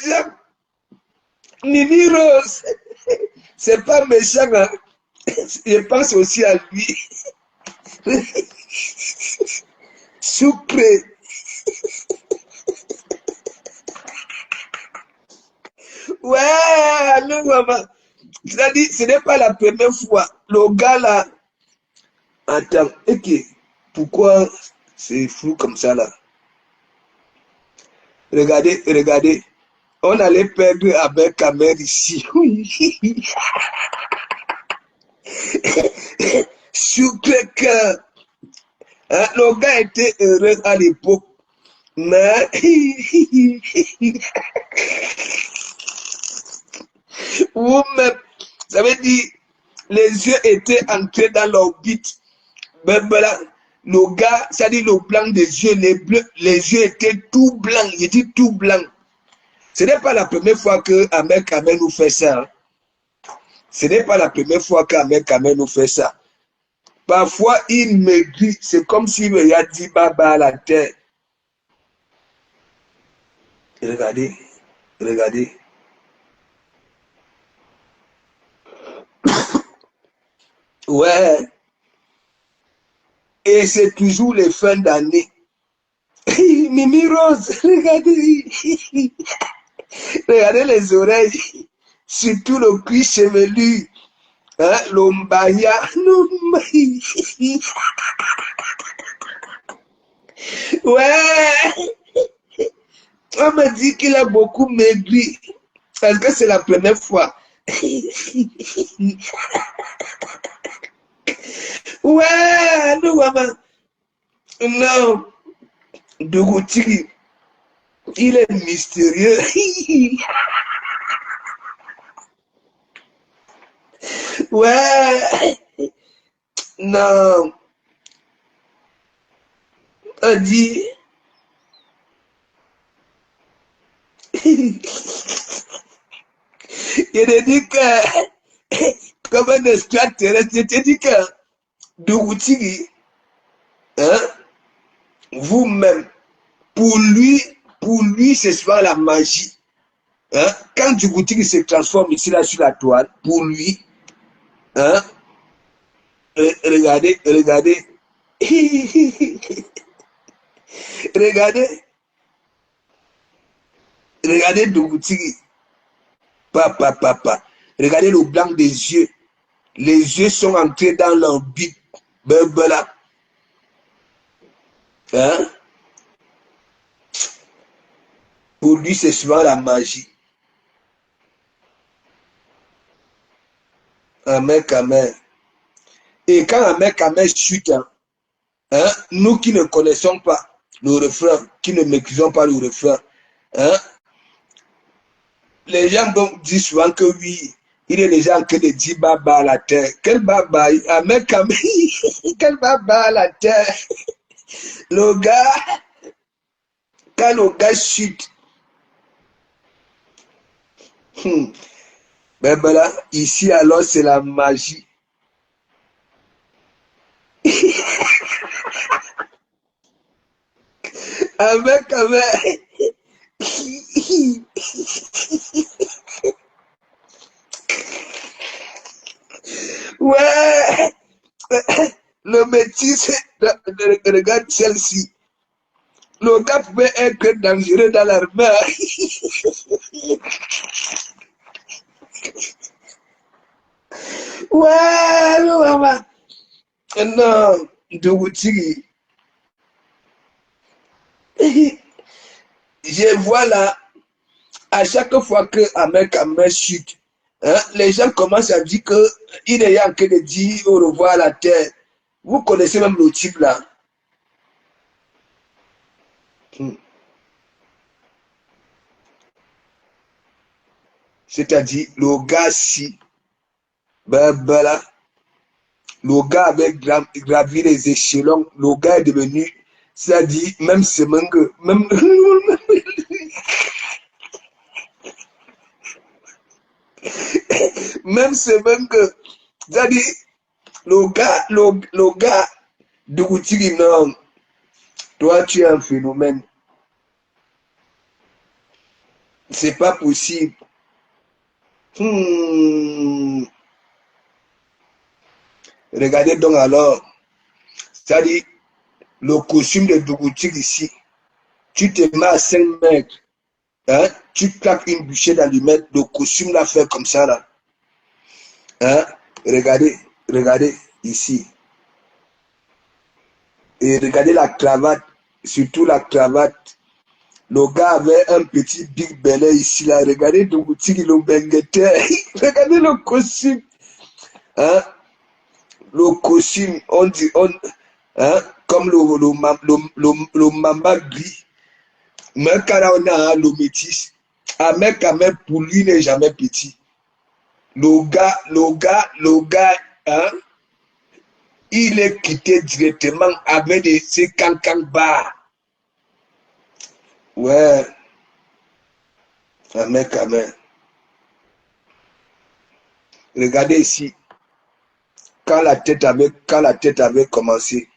Nini Rose, c'est pas méchant. Hein? Je pense aussi à lui. Soupré. Ouais, non, maman. C'est-à-dire, ce n'est pas la première fois. Le gars là, attends, ok, pourquoi c'est flou comme ça là? Regardez, regardez. On allait perdre avec Kamer ici. Sur que le gars était heureux à l'époque. Mais vous-même, ça veut dire les yeux étaient entrés dans l'orbite. Ben voilà, le gars, ça dit le blanc des yeux, les bleus, les yeux étaient tout blancs. Il dit tout blanc. Ce n'est pas la première fois que Ahmed Kamer nous fait ça. Hein. Ce n'est pas la première fois qu'Ahmed Kamer nous fait ça. Parfois, il maigrit. C'est comme s'il me a dit baba à la terre. Regardez, regardez. Ouais. Et c'est toujours les fins d'année. Mimi Rose, regardez. Regardez les oreilles. Surtout le cuir chevelu. Hein, l'ombaya. Ouais. On me dit qu'il a beaucoup maigri. Parce que c'est la première fois. Ouais, non, maman. Non. Dougouti, il est mystérieux. Ouais. Non. On dit. Il a dit que, comme un extraterrestre, je te dis que, Dougouti, hein, vous-même, pour lui, c'est souvent la magie. Hein, quand Dougouti se transforme ici, là, sur la toile, pour lui, hein, regardez, regardez, regardez, regardez Dougouti, papa, papa, regardez le blanc des yeux. Les yeux sont entrés dans l'orbite. Là. Hein? Pour lui, c'est souvent la magie. Ahmed Kamer. Et quand Ahmed Kamer chute, hein, nous qui ne connaissons pas le refrain, qui ne maîtrisons pas le refrain, hein, les gens disent souvent que oui, il est déjà en train de dire baba à la terre. Quel baba? Ahmed Kamer, quel baba à la terre? Le gars, quand le gars chute, ben voilà, ici alors c'est la magie. Ahmed Kamer. Ouais, le métis, regarde celle-ci. Le gars pouvait être dangereux dans l'armée. Ouais, maman. Non, Dougouti. Je vois là, à chaque fois que Ahmed Kamer chute, hein, les gens commencent à dire qu'il est en train de dire au revoir à la terre. Vous connaissez même le type là. C'est-à-dire, le gars si, ben là, le gars avait gravi les échelons, le gars est devenu, c'est-à-dire, même ce mangue, même, même ce mangue, c'est-à-dire, le gars, Dougouti, non, toi tu es un phénomène. C'est pas possible. Regardez donc alors, c'est-à-dire, le costume de Dougouti ici, tu te mets à 5 mètres, hein, tu claques une bûchée d'allumettes, le costume là fait comme ça là. Hein, regardez, regardez ici. Et regardez la cravate, surtout la cravate. Le gars avait un petit big belly ici, là. Regardez Dougouti, le bengueteur. Regardez le costume. Hein? Le costume, on dit, hein? Comme le mamba gris. Mais quand on a le métis, un mec, quand même, pour lui, n'est jamais petit. Le gars, hein? Il est quitté directement avec ses cancans bas. Ouais. Un mec, quand même. Regardez ici. Quand la tête avait commencé.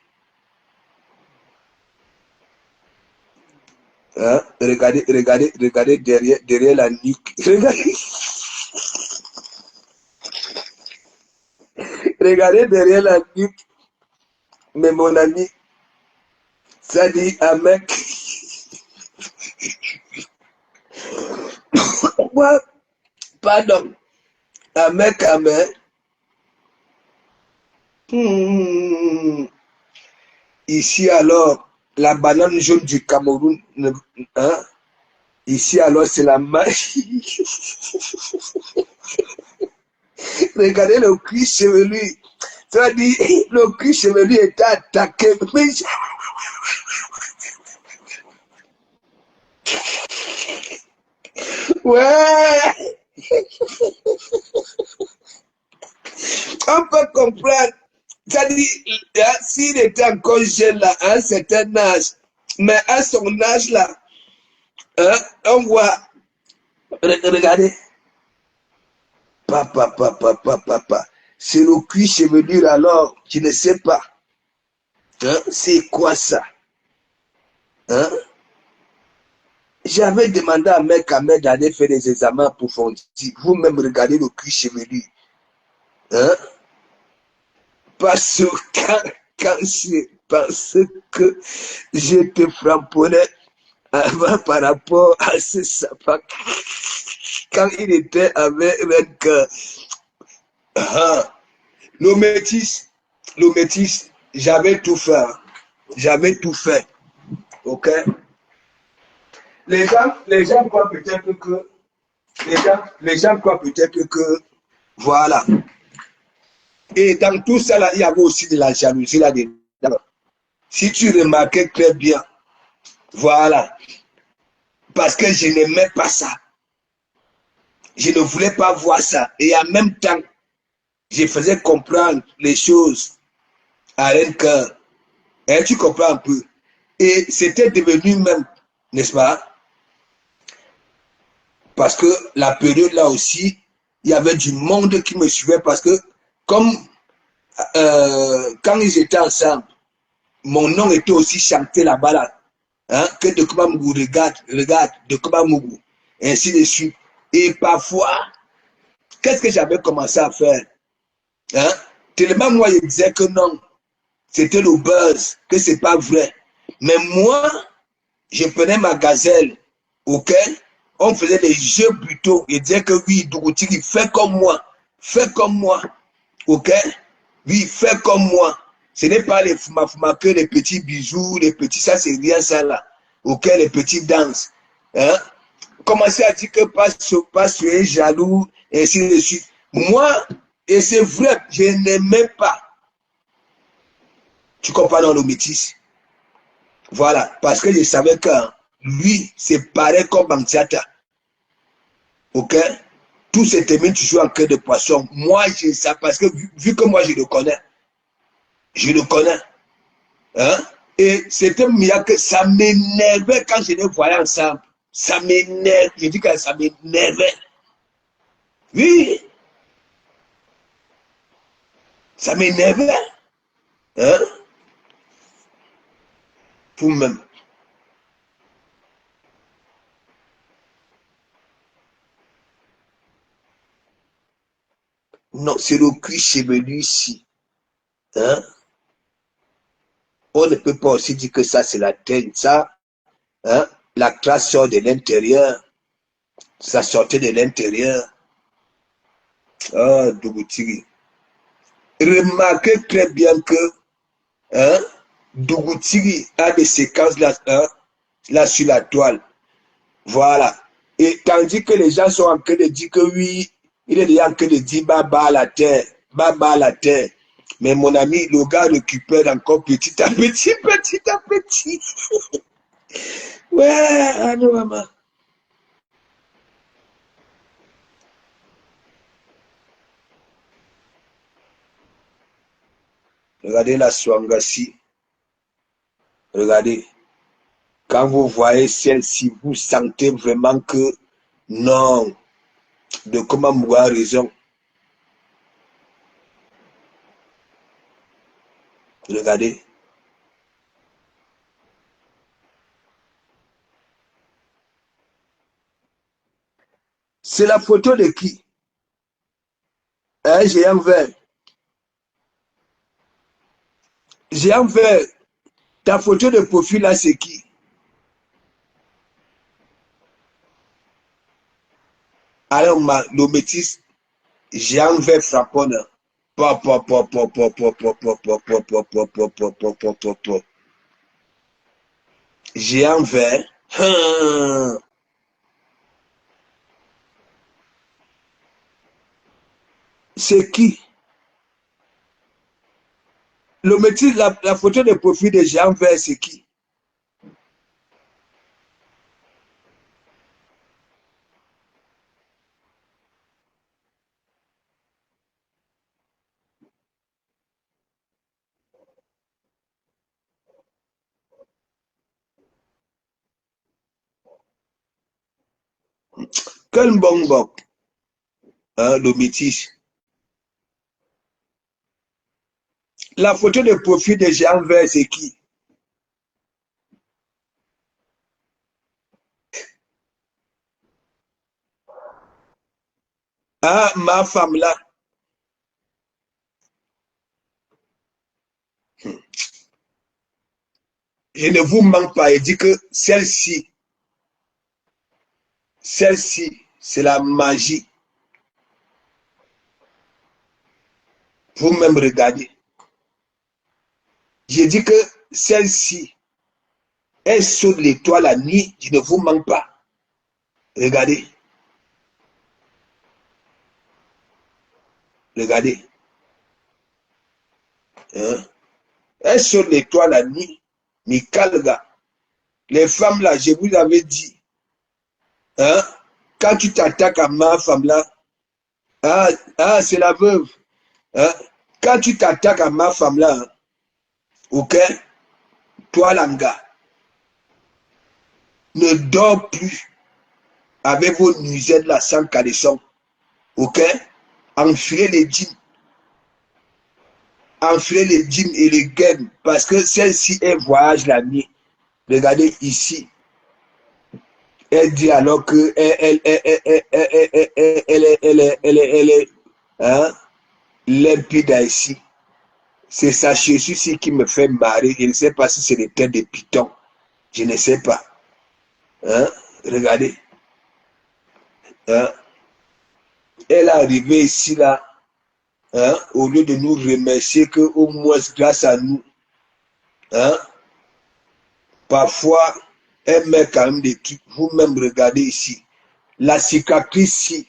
Hein? Regardez derrière la nuque. Regardez derrière la nuque. Mais mon ami, ça dit un mec. Moi, pardon. Un mec, un mec. Ici alors, la banane jaune du Cameroun, hein? Ici alors, c'est la magie. Regardez le cuir chevelu. Ça dit, le cuir chevelu était attaqué. Mais... Ouais. On peut comprendre. Ça dit, s'il était encore jeune là, à un certain âge, mais à son âge là, hein, on voit, regardez, papa, c'est le cuir chevelu alors, tu ne sais pas, hein, c'est quoi ça, hein? J'avais demandé à mes camarades d'aller faire des examens approfondis, vous-même regardez le cuir chevelu, hein? Parce que je te frapponnais par rapport à ce sapin quand il était avec le métis, j'avais tout fait, ok? Les gens croient peut-être que, voilà. Et dans tout ça, là, il y avait aussi de la jalousie là-dedans. Si tu remarquais très bien, voilà. Parce que je n'aimais pas ça. Je ne voulais pas voir ça. Et en même temps, je faisais comprendre les choses à un cœur. Et tu comprends un peu. Et c'était devenu même, n'est-ce pas? Parce que la période là aussi, il y avait du monde qui me suivait parce que comme quand ils étaient ensemble, mon nom était aussi chanté là-bas là. Hein, que de Kubamougou, regarde, de Kubamougou, ainsi de suite. Et parfois, qu'est-ce que j'avais commencé à faire? Hein? Tellement moi, je disais que non, c'était le buzz, que c'est pas vrai. Mais moi, je prenais ma gazelle, ok? On faisait des jeux plutôt, et disait que oui, Dougouti, fais comme moi, ok? Oui, fais comme moi. Ce n'est pas les fuma que les petits bijoux, les petits, ça c'est rien ça là. Ok, les petits danses. Hein? Commencez à dire que pas soyez jaloux, et ainsi de suite. Moi, et c'est vrai, je n'aimais pas. Tu comprends dans le métis? Voilà, parce que je savais que lui, c'est pareil comme Bangtiata. Ok? Tout se termine toujours en queue de poisson. Moi, je sais, parce que vu que moi, je le connais. Hein? Et c'était mieux que ça m'énervait quand je les voyais ensemble. Ça m'énerve. Je dis que ça m'énervait. Oui. Ça m'énervait. Hein? Vous-même. Non, c'est le cuir chevelu ici. Hein? On ne peut pas aussi dire que ça, c'est la tête. Ça, hein? La classe sort de l'intérieur. Ça sortait de l'intérieur. Ah, Dougouti. Remarquez très bien que hein, Dougouti a des séquences là, hein, là sur la toile. Voilà. Et tandis que les gens sont en train de dire que oui, il est déjà en train de dire baba à la terre, baba à la terre. Mais mon ami, le gars récupère encore petit à petit, petit à petit. Ouais, ah non, maman. Regardez la Swangassi. Regardez. Quand vous voyez celle-ci, vous sentez vraiment que non, de comment Moua a raison. Regardez. C'est la photo de qui? Un géant vert. Géant vert. Ta photo de profil là, c'est qui? Alors, le métis, géant vert frappant. Po, po, po, po, po, po, po, po, po, po, po, po, po, po, po, po, po, po. Géant vert. C'est qui? Le métis, la photo de profil de géant vert, c'est qui? Quel bon bon, hein, le métis. La photo de profil de géant vert, c'est qui? Ah, ma femme là. Je ne vous manque pas. Il dit que celle-ci, c'est la magie. Vous-même regardez. J'ai dit que celle-ci, elle saute l'étoile la nuit. Je ne vous manque pas. Regardez. Regardez. Hein? Elle saute l'étoile la nuit. Mais calga. Les femmes là, je vous avais dit. Hein? Quand tu t'attaques à ma femme là, ah, ah c'est la veuve. Hein? Quand tu t'attaques à ma femme là, hein, ok? Toi, l'anga, ne dors plus avec vos nuisettes là sans caleçon. Ok? Enfilez les jeans. Enfilez les jeans et les gaines. Parce que celle-ci, elle voyage la nuit. Regardez ici. Elle dit alors que elle est hein, limpide ici. C'est sa chaussure qui me fait marrer. Je ne sais pas si c'est des têtes de python. Je ne sais pas. Hein? Regardez. Hein? Elle est arrivée ici, là, hein? Au lieu de nous remercier que au moins grâce à nous, hein? Parfois, elle met quand même des trucs. Vous-même, regardez ici. La cicatrice ici,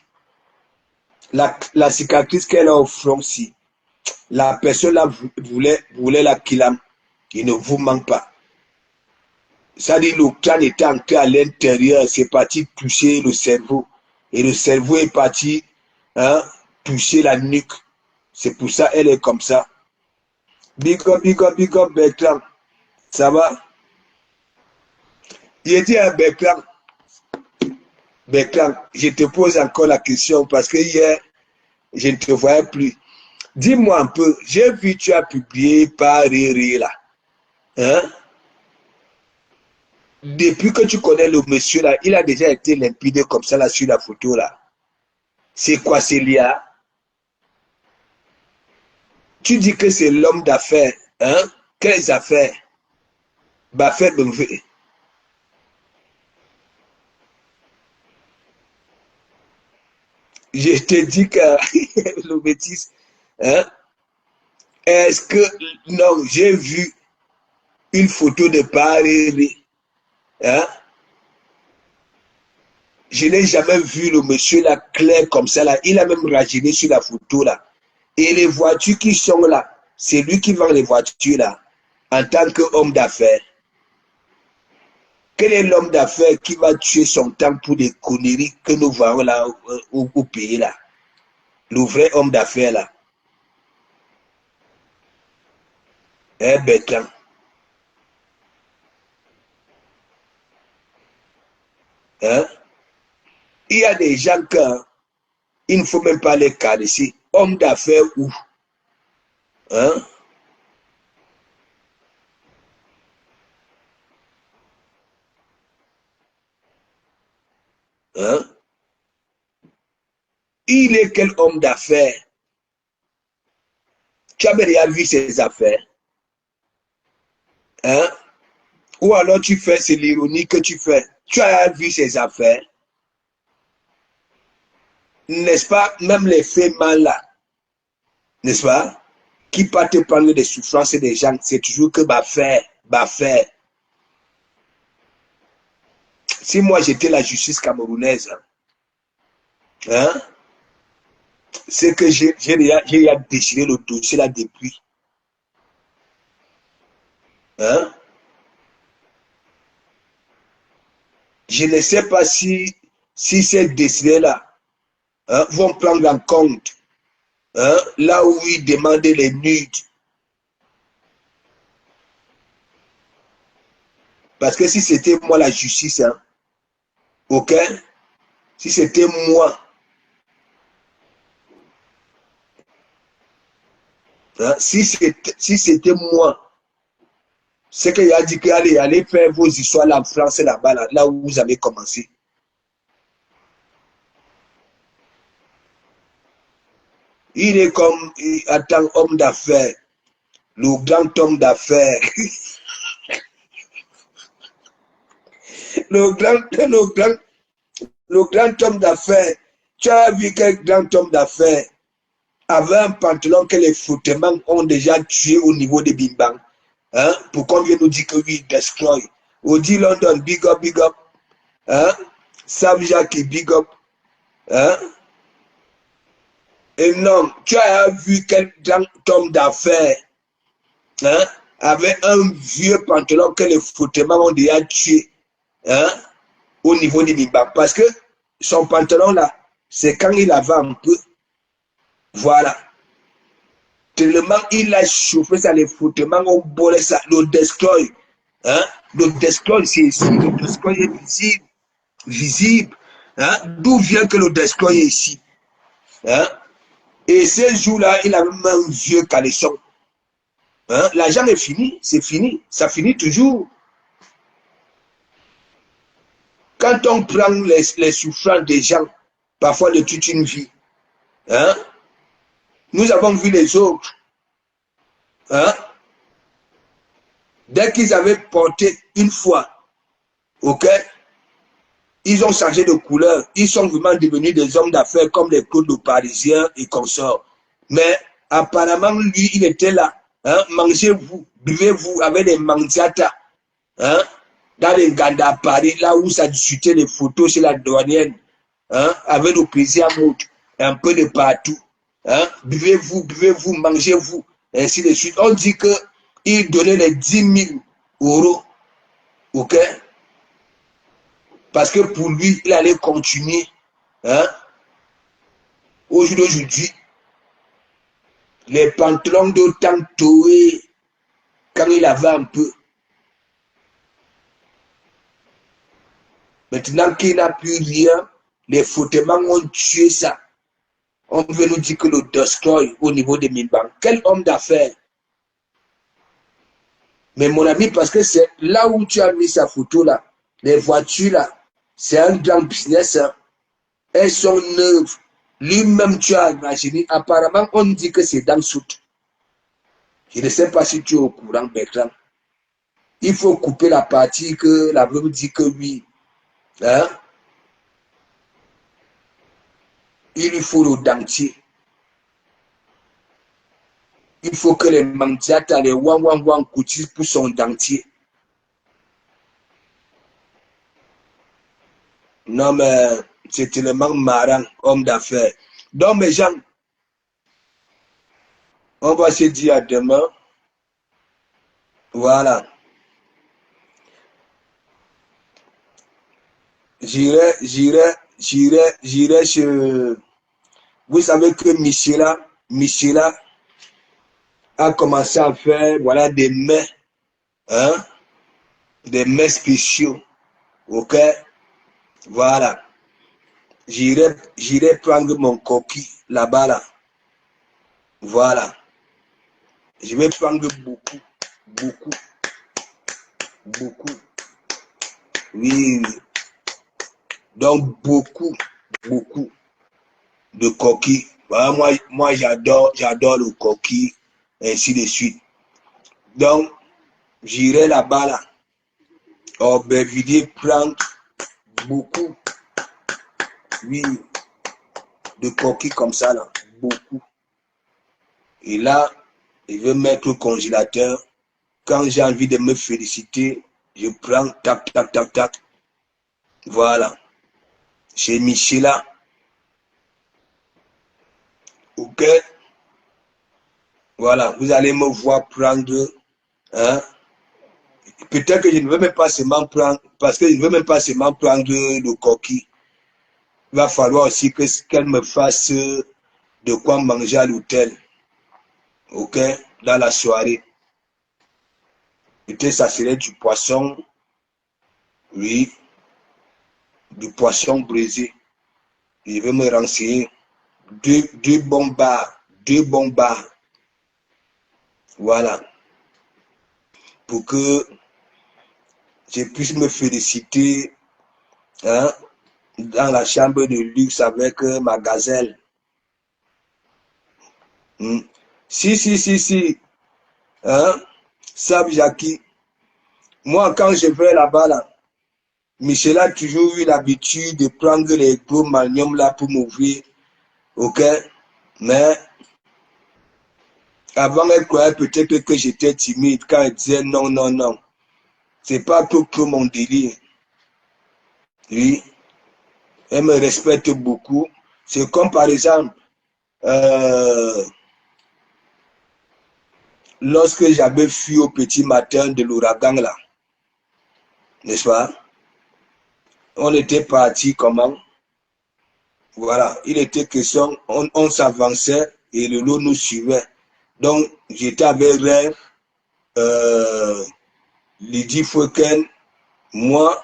la cicatrice qu'elle a au front ici, la personne là voulait la qu'il il ne vous manque pas. Ça dit, le crâne était entré à l'intérieur, c'est parti toucher le cerveau. Et le cerveau est parti hein, toucher la nuque. C'est pour ça qu'elle est comme ça. Big up, Bertrand. Ça va? Il dit à Bertrand, Bertrand, je te pose encore la question parce que hier, je ne te voyais plus. Dis-moi un peu, j'ai vu tu as publié par Riri là. Hein? Depuis que tu connais le monsieur là, il a déjà été limpide comme ça là sur la photo là. C'est quoi Célia? Tu dis que c'est l'homme d'affaires. Hein? Quelles affaires? Bah, fait je te dis que le métis, hein? Est-ce que non, j'ai vu une photo de Paris, hein? Je n'ai jamais vu le monsieur là clair comme ça là. Il a même rajeuni sur la photo là. Et les voitures qui sont là, c'est lui qui vend les voitures là, en tant qu'homme d'affaires. Quel est l'homme d'affaires qui va tuer son temps pour des conneries que nous voyons là au pays là? Le vrai homme d'affaires là. Eh Bertrand. Hein? Il y a des gens qu'il ne faut même pas les caresser. Homme d'affaires où? Hein? Hein? Il est quel homme d'affaires? Tu as déjà vu ses affaires? Hein? Ou alors tu fais, c'est l'ironie que tu fais. Tu as vu ses affaires? N'est-ce pas? Même les faits mal là, n'est-ce pas? Qui pas te prendre des souffrances des gens, c'est toujours que faire. Si moi j'étais la justice camerounaise, hein, c'est que j'ai déjà déchiré le dossier là depuis. Hein? Je ne sais pas si ces décès-là vont prendre en compte là où ils demandaient les nudes. Parce que si c'était moi la justice, hein, ok? Si c'était moi, hein, si c'était moi, c'est qu'il a dit allez faire vos histoires là en France, là-bas, là où vous avez commencé. Il est comme, attends, homme d'affaires, le grand homme d'affaires. le grand homme d'affaires. Tu as vu quel grand homme d'affaires avait un pantalon que les frottements ont déjà tué au niveau de Bimbang. Hein? Pour qu'on vienne nous dire que oui, destroy. On dit London, big up, big up. Hein? Sam Jackie, big up. Hein? Et non, tu as vu quel grand homme d'affaires hein? Avec un vieux pantalon que les frottements ont déjà tué. Hein? Au niveau de Bimbang. Parce que son pantalon là, c'est quand il avait un peu. Voilà. Tellement il a chauffé ça, les frottements ont bolé ça, le destroy. Hein? Le destroy, c'est ici, le destroy est visible. Visible. Hein? D'où vient que le destroy est ici? Hein? Et ces jours-là, il a même un vieux caleçon. Hein? L'argent est fini, c'est fini. Ça finit toujours. Quand on prend les souffrances des gens, parfois de toute une vie, hein? Nous avons vu les autres. Hein? Dès qu'ils avaient porté une fois, ok, ils ont changé de couleur. Ils sont vraiment devenus des hommes d'affaires comme les codes parisiens et consorts. Mais apparemment, lui, il était là. Hein? Mangez-vous, buvez-vous avec des mangiatas. Hein? Dans les Ganda à Paris, là où ça discutait les photos chez la douanière. Hein? Avec le plaisir à mode. Un peu de partout. Hein? Buvez-vous, mangez-vous. Ainsi de suite. On dit qu'il donnait les 10 000 euros. Ok? Parce que pour lui, il allait continuer. Hein? Au jour d'aujourd'hui, les pantalons d'autant toués quand il avait un peu. Maintenant qu'il n'a plus rien, les frottements ont tué ça. On veut nous dire que le destroy au niveau des Minbank. Quel homme d'affaires? Mais mon ami, parce que c'est là où tu as mis sa photo là, les voitures là, c'est un grand business. Hein. Elles sont neuves. Lui-même, tu as imaginé. Apparemment, on dit que c'est dans soute. Je ne sais pas si tu es au courant, Bertrand. Il faut couper la partie que la veuve dit que oui. Hein? Il lui faut le dentier. Il faut que les mandiatas, les wang coûtent pour son dentier. Non, mais c'est tellement marrant, homme d'affaires. Donc, mes gens, on va se dire à demain. Voilà. J'irai chez... Vous savez que Michela a commencé à faire, voilà, des mets, hein, des mets spéciaux. Ok? Voilà. J'irai prendre mon coquille là-bas, là. Voilà. Je vais prendre beaucoup, beaucoup, beaucoup. Oui, oui. Donc, beaucoup, beaucoup de coquilles. Voilà, moi j'adore le coquille, ainsi de suite. Donc, j'irai là-bas, là. Aubervilliers prendre beaucoup, oui, de coquilles comme ça, là. Beaucoup. Et là, je vais mettre au congélateur. Quand j'ai envie de me féliciter, je prends, tac, tac, tac, tac. Voilà. Chez Michela. Ok? Voilà. Vous allez me voir prendre, hein. Peut-être que je ne veux même pas seulement prendre, parce que je ne veux même pas seulement prendre le coquille. Il va falloir aussi qu'elle me fasse de quoi manger à l'hôtel. Ok? Dans la soirée. Peut-être ça serait du poisson. Oui. Du poisson brisé. Je vais me renseigner. Deux bons bars. Deux bons bars. Voilà. Pour que je puisse me féliciter, hein, dans la chambre de luxe avec ma gazelle. Hmm. Si. Hein? Sab Jackie. Moi, quand je vais là-bas, là, Michel a toujours eu l'habitude de prendre les gros magnums là pour m'ouvrir. Ok? Mais avant, elle croyait peut-être que j'étais timide quand elle disait non, non, non. C'est pas trop mon délire. Oui. Elle me respecte beaucoup. C'est comme par exemple, euh, lorsque j'avais fui au petit matin de l'ouragan là, n'est-ce pas? On était parti comment? Voilà, il était question, on s'avançait et le lot nous suivait. Donc, j'étais avec Rêve, Lydie Fouken, moi,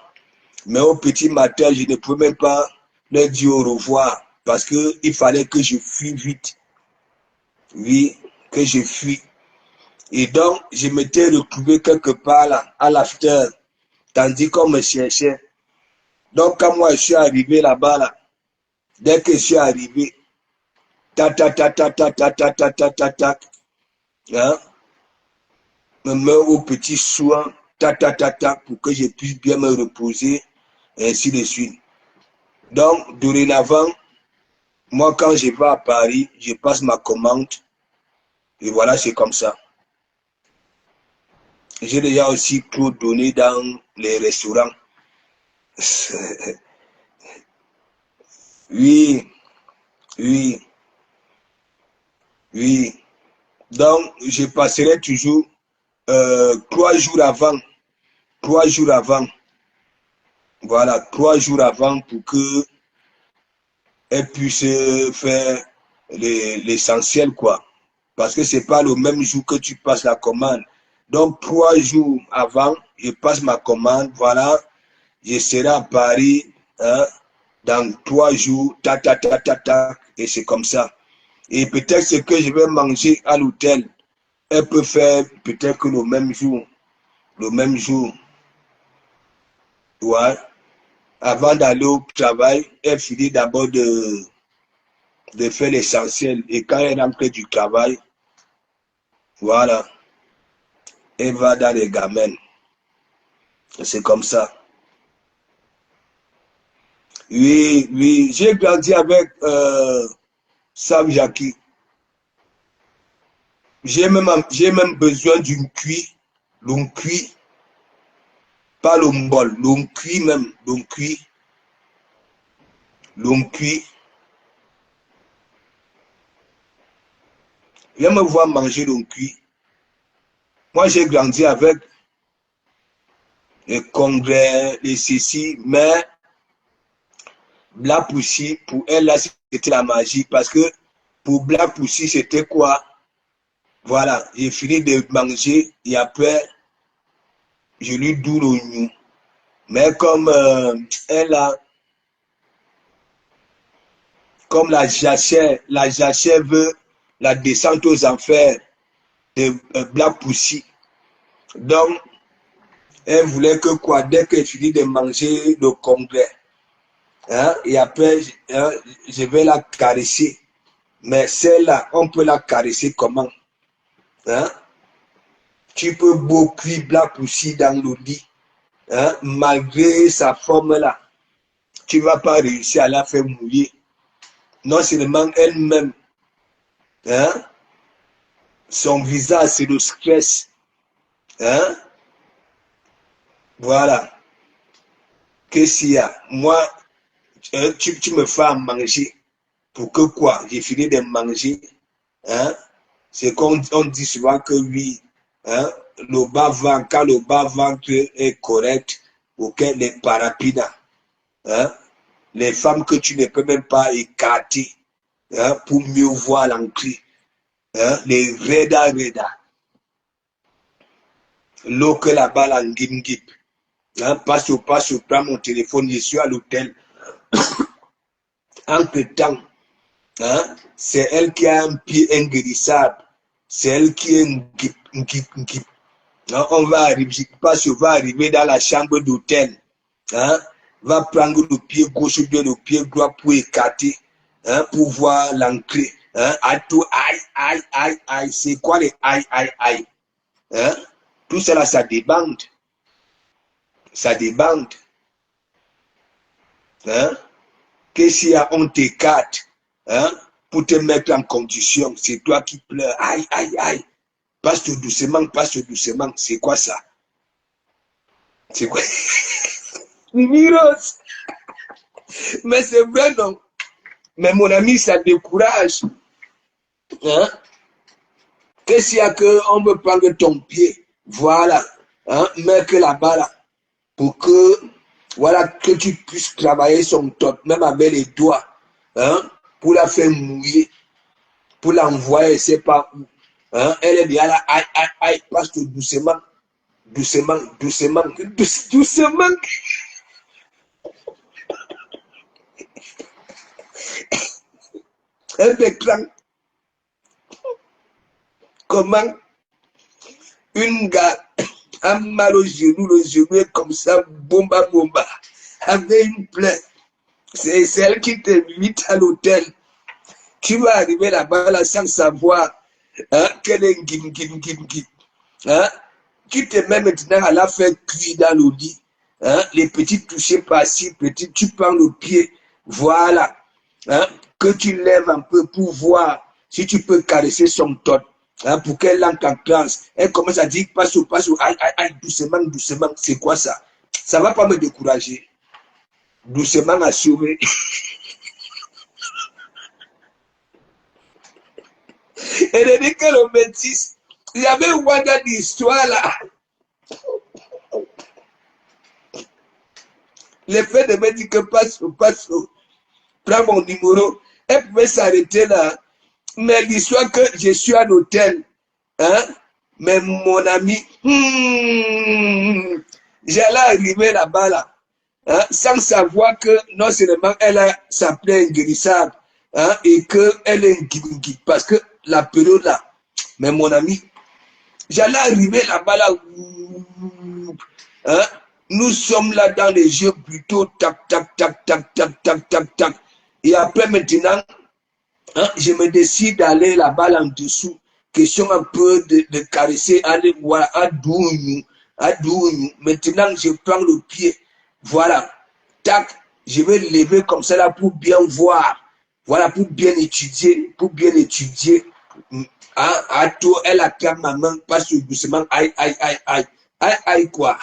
mais au petit matin, je ne pouvais même pas leur dire au revoir parce qu'il fallait que je fuis vite. Oui, que je fuis. Et donc, je m'étais retrouvé quelque part là, à l'after, tandis qu'on me cherchait. Donc, quand moi je suis arrivé là-bas, là, dès que je suis arrivé, tac, tac, tac, tac, tac, tac, tac, tac, tac, tac, tac, hein, me met au petit soin, tac, tac, tac, tac, pour que je puisse bien me reposer, et ainsi de suite. Donc, dorénavant, moi, quand je vais à Paris, je passe ma commande, et voilà, c'est comme ça. J'ai déjà aussi tout donné dans les restaurants. Oui, oui, oui. Donc, je passerai toujours 3 jours avant. 3 jours avant. Voilà, 3 jours avant pour que elle puisse faire l'essentiel, quoi. Parce que c'est pas le même jour que tu passes la commande. Donc, 3 jours avant, je passe ma commande. Voilà, je serai à Paris, hein, dans 3 jours, tac, tac, tac, tac, tac. Et c'est comme ça. Et peut-être ce que je vais manger à l'hôtel, elle peut faire peut-être que le même jour. Le même jour. Ouais. Avant d'aller au travail, elle finit d'abord de faire l'essentiel. Et quand elle rentre du travail, voilà, elle va dans les gamelles. C'est comme ça. Oui, oui, j'ai grandi avec Sam Jackie. J'ai même besoin d'une cuit, l'on cuit, pas le bol, l'on cuit même, l'on cuit. l'on cuit. Viens me voir manger l'on cuit. Moi, j'ai grandi avec les congrès, les ceci, mais Black Pussy, pour elle, là, c'était la magie. Parce que pour Black Pussy, c'était quoi? Voilà, j'ai fini de manger et après, je lui doux l'oignon. Mais comme elle a, comme la jachère veut la descente aux enfers de Black Pussy. Donc, elle voulait que quoi, dès qu'elle finit de manger le congrès, hein, et après, hein, je vais la caresser. Mais celle-là, on peut la caresser comment? Hein? Tu peux beaucoup Black Pussy dans le lit, hein, malgré sa forme-là. Tu ne vas pas réussir à la faire mouiller. Non seulement elle-même, hein, son visage, c'est le stress. Hein? Voilà. Qu'est-ce qu'il y a? Moi, tu me fais à manger. Pour que quoi? J'ai fini de manger. Hein? C'est qu'on dit souvent que oui, hein, le bas-ventre, quand le bas-ventre est correct, auquel les parapinas, hein, les femmes que tu ne peux même pas écarter, hein, pour mieux voir l'entrée, hein, les reda, l'eau que là-bas, la ngip. Hein, passe, prends mon téléphone, je suis à l'hôtel. Entre-temps, hein, c'est elle qui a un pied inguérissable. C'est elle qui est ngip. Hein, on va arriver, va arriver dans la chambre d'hôtel. Hein, va prendre le pied gauche ou bien le pied droit pour écarter, hein, pour voir l'entrée. Hein, à tout, aïe. C'est quoi les aïe? Hein, tout cela, ça débande. Ça débande. Hein? Qu'est-ce qu'il y a? On t'écarte, hein? Pour te mettre en condition. C'est toi qui pleures. Aïe. Passe doucement. C'est quoi ça? C'est quoi? Mimiros. Mais c'est vrai, non? Mais mon ami, ça décourage. Hein? Qu'est-ce qu'il y a que on veut prendre ton pied? Voilà. Hein? Mettre là-bas, là. Pour que, voilà, que tu puisses travailler son top, même avec les doigts, hein, pour la faire mouiller, pour l'envoyer, je ne sais pas où. Hein, elle est bien là, aïe, passe doucement. Un écran. Comment une gars a mal au genou, le genou est comme ça, bomba, avec une plaie. C'est celle qui t'invite à l'hôtel. Tu vas arriver là-bas là, sans savoir, hein, qu'elle est gim. Hein? Tu te mets maintenant à la faire cuire dans le lit. Hein? Les petits touchés par-ci, tu prends le pied. Voilà. Hein? Que tu lèves un peu pour voir si tu peux caresser son tot. Hein? Pour qu'elle entre en transe. Elle commence à dire passe, aïe, doucement. C'est quoi ça? Ça ne va pas me décourager. Doucement assuré. Et elle dit que le métis, il y avait une wanda d'histoire là. Le fait de me dire que passe, prends mon numéro, elle pouvait s'arrêter là. Mais l'histoire que je suis à l'hôtel, hein, mais mon ami, j'allais arriver là-bas là, hein, sans savoir que non seulement elle a sa plaie inguérissable, hein, et qu'elle est guide, parce que la période là, mais mon ami, j'allais arriver là-bas là, hein, nous sommes là dans les jeux plutôt tac. Et après maintenant, hein, je me décide d'aller là-bas en dessous. Question un peu de caresser, aller voir à Dounou. Maintenant, je prends le pied. Voilà. Tac. Je vais lever comme ça là pour bien voir. Voilà, pour bien étudier. Hein, à tout, elle attrape ma main, passe doucement. Aïe, quoi.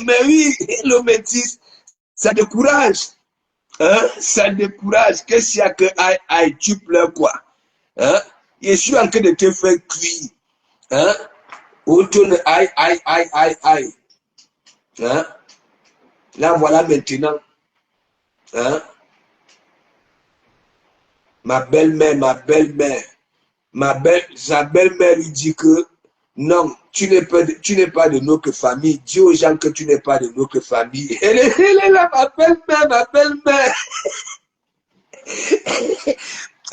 Mais oui, le métis, ça décourage. Hein? Ça décourage. Qu'est-ce qu'il y a que aïe, tu pleures quoi? Hein? Je suis en train de te faire cuire. Hein? Autour de aïe, aïe, aïe, aïe, aïe. Hein? Là, voilà maintenant. Hein? Ma belle-mère, sa belle-mère lui dit que non, tu n'es pas de notre famille. Dis aux gens que tu n'es pas de notre famille. Elle est là, ma belle-mère.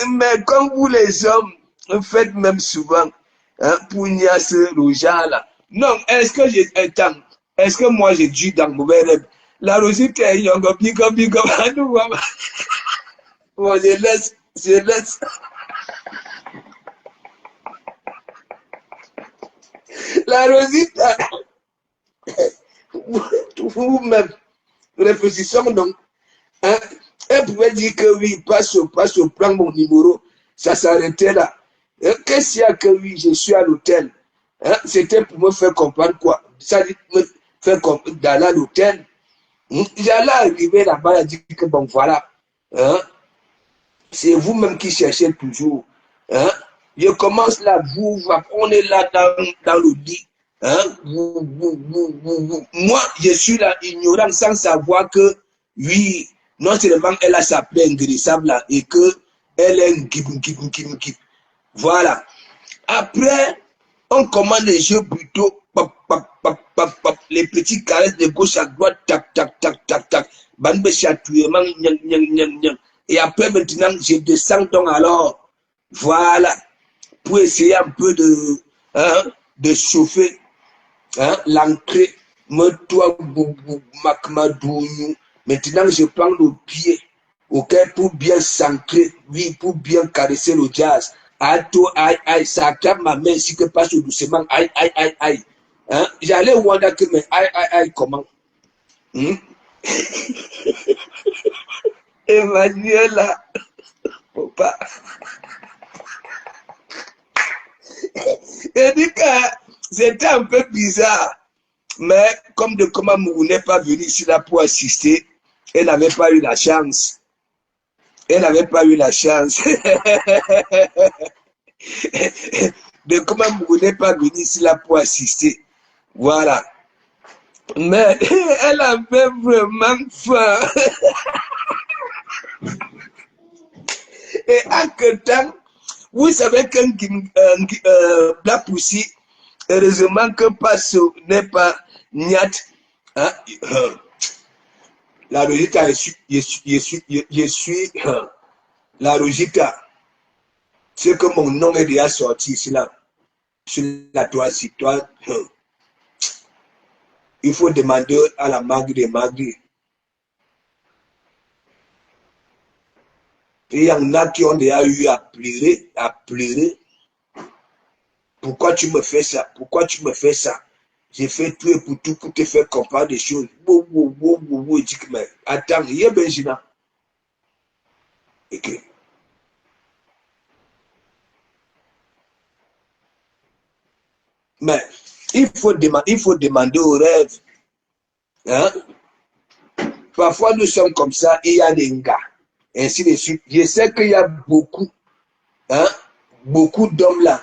Mais comme vous les hommes, vous faites même souvent, hein, pour niaiser le genre là. Non, est-ce que moi j'ai dû dans mauvais rêve? La Rosette est young, big up, bon, je laisse. La Rosita, vous-même, réfléchissons donc. Hein? Elle pouvait dire que oui, passe au prends mon numéro. Ça s'arrêtait là. Qu'est-ce qu'il y a que oui, je suis à l'hôtel? Hein? C'était pour me faire comprendre quoi? Ça dit me faire comprendre d'aller à l'hôtel. J'allais arriver là-bas et dire que bon, voilà. Hein? C'est vous-même qui cherchez toujours. Hein? Je commence là, on est là dans le lit. Hein? Moi, je suis là ignorant sans savoir que, oui, non seulement elle a sa plaie ingressable là et que elle est un Voilà. Après, on commande les jeux plutôt, les petits caresses de gauche à droite, tac, tac, tac, tac, tac. Banbe chatouillement, et après, maintenant, je descends donc alors, voilà, pour essayer un peu de chauffer hein, l'entrée. Maintenant, je prends le pied, ok, pour bien s'ancrer, oui, pour bien caresser le jazz. Aïe, ça attrape ma main ici que passe doucement, aïe. Hein? J'allais au Wanda que, mais aïe, comment? Emmanuela, papa. Elle dit que c'était un peu bizarre, mais comme de comment Mourou n'est pas venu ici là pour assister, elle n'avait pas eu la chance. De comment Mourou n'est pas venu ici là pour assister. Voilà. Mais elle avait vraiment faim. Et en que temps, vous savez qu'un Black Pussy, heureusement que Passo n'est pas Niat. Hein? La Rosita, je suis la Rosita. C'est que mon nom est déjà sorti ici là. Sur la toile, toi. Il faut demander à la Magri des Magri. Et il y en a qui ont déjà eu à pleurer. Pourquoi tu me fais ça? J'ai fait tout et pour tout pour te faire comprendre des choses. Il dit que, mais attends, il y a Benjina. Ok. Mais il faut demander au rêve. Hein? Parfois, nous sommes comme ça, il y a des gars. Ainsi de suite. Je sais qu'il y a beaucoup d'hommes là.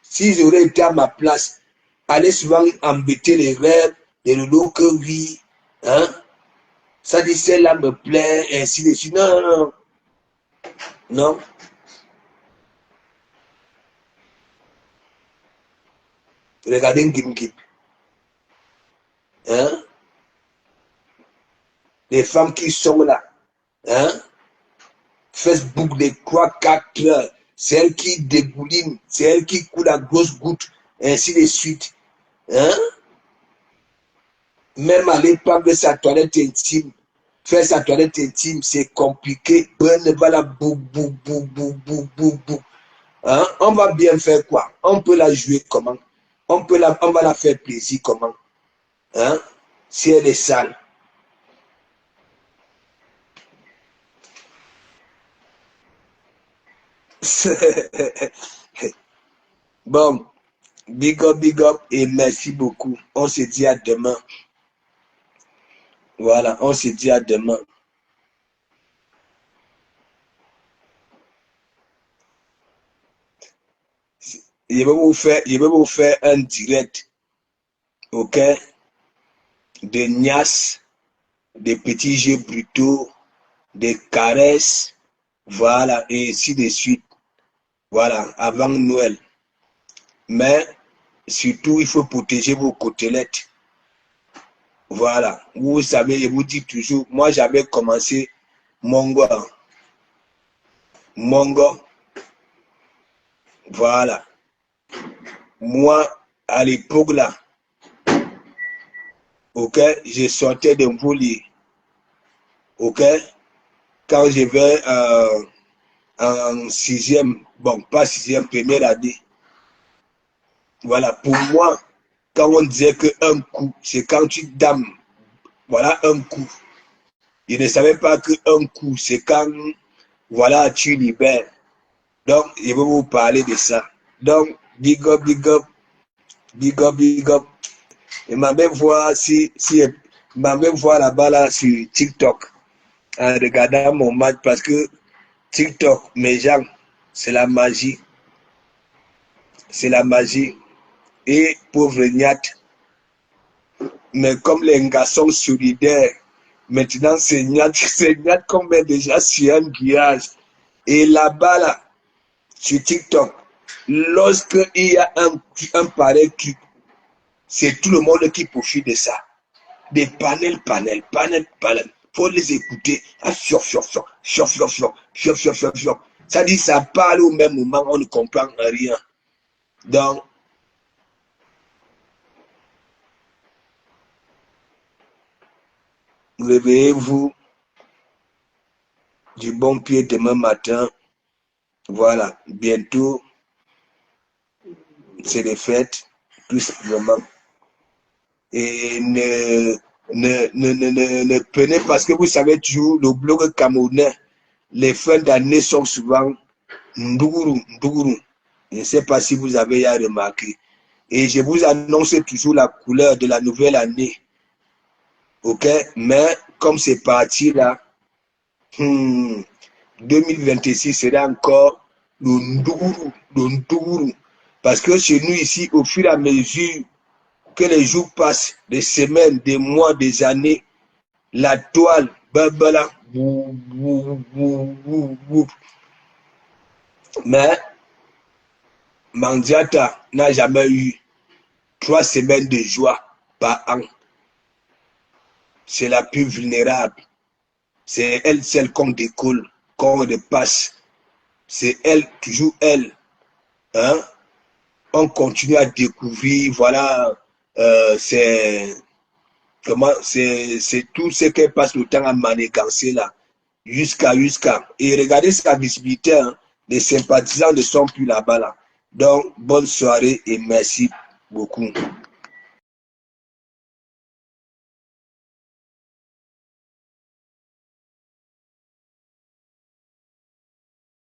S'ils auraient été à ma place, allaient souvent embêter les rêves, les loulous que oui. Hein? Ça dit, celle-là me plaît, ainsi de suite. Non. Regardez Ngimgip. Hein? Les femmes qui sont là. Hein? Facebook, les 3-4 heures. C'est elle qui dégouline. C'est elle qui coule la grosse goutte. Ainsi de suite. Hein? Même à l'époque de sa toilette intime. Faire sa toilette intime, c'est compliqué. Hein? On va bien faire quoi? On peut la jouer comment? On va la faire plaisir comment? Hein? Si elle est sale. Bon, big up et merci beaucoup. On se dit à demain. Voilà, on se dit à demain. Je vais vous faire un direct, ok, de Nias, des petits jeux brutaux, des caresses, voilà, et ainsi de suite. Voilà, avant Noël. Mais surtout, il faut protéger vos côtelettes. Voilà, vous savez, je vous dis toujours, moi j'avais commencé Mongo. Mongo, voilà. Moi, à l'époque là, ok, je sortais de Mvouli, ok, quand je vais en sixième, bon, pas sixième, première année. Voilà, pour moi, quand on disait qu'un coup, c'est quand tu dames, voilà un coup. Je ne savais pas qu'un coup, c'est quand, voilà, tu libères. Donc, je vais vous parler de ça. Donc, big up, big up, big up, big up. Et m'a même voir m'a même voir là-bas là sur TikTok en regardant mon match parce que TikTok, mes gens, c'est la magie. C'est la magie. Et pauvre Niat, mais comme les garçons solidaires, maintenant c'est Niat qu'on met déjà sur un grillage. Et là-bas, là, sur TikTok, lorsqu'il y a un pareil truc, c'est tout le monde qui profite de ça. Des panels. Faut les écouter. Ah, fior. Ça dit, ça parle au même moment, on ne comprend rien. Donc, réveillez-vous du bon pied demain matin. Voilà, bientôt, c'est les fêtes, tout simplement. Et ne prenez, parce que vous savez toujours, le blog camerounais, les fins d'année sont souvent Nduguru. Je ne sais pas si vous avez ya remarqué. Et je vous annonce toujours la couleur de la nouvelle année. Ok? Mais comme c'est parti là, 2026 sera encore le Nduguru. Parce que chez nous ici, au fur et à mesure que les jours passent, des semaines, des mois, des années, la toile, babala, mais Mandiata n'a jamais eu 3 semaines de joie par an. C'est la plus vulnérable. C'est elle, celle qu'on décolle, qu'on dépasse. C'est elle, toujours elle. Hein? On continue à découvrir, voilà, c'est tout ce qu'elle passe le temps à manigancer là. Jusqu'à. Et regardez sa visibilité, hein, les sympathisants ne sont plus là-bas là. Donc, bonne soirée et merci beaucoup.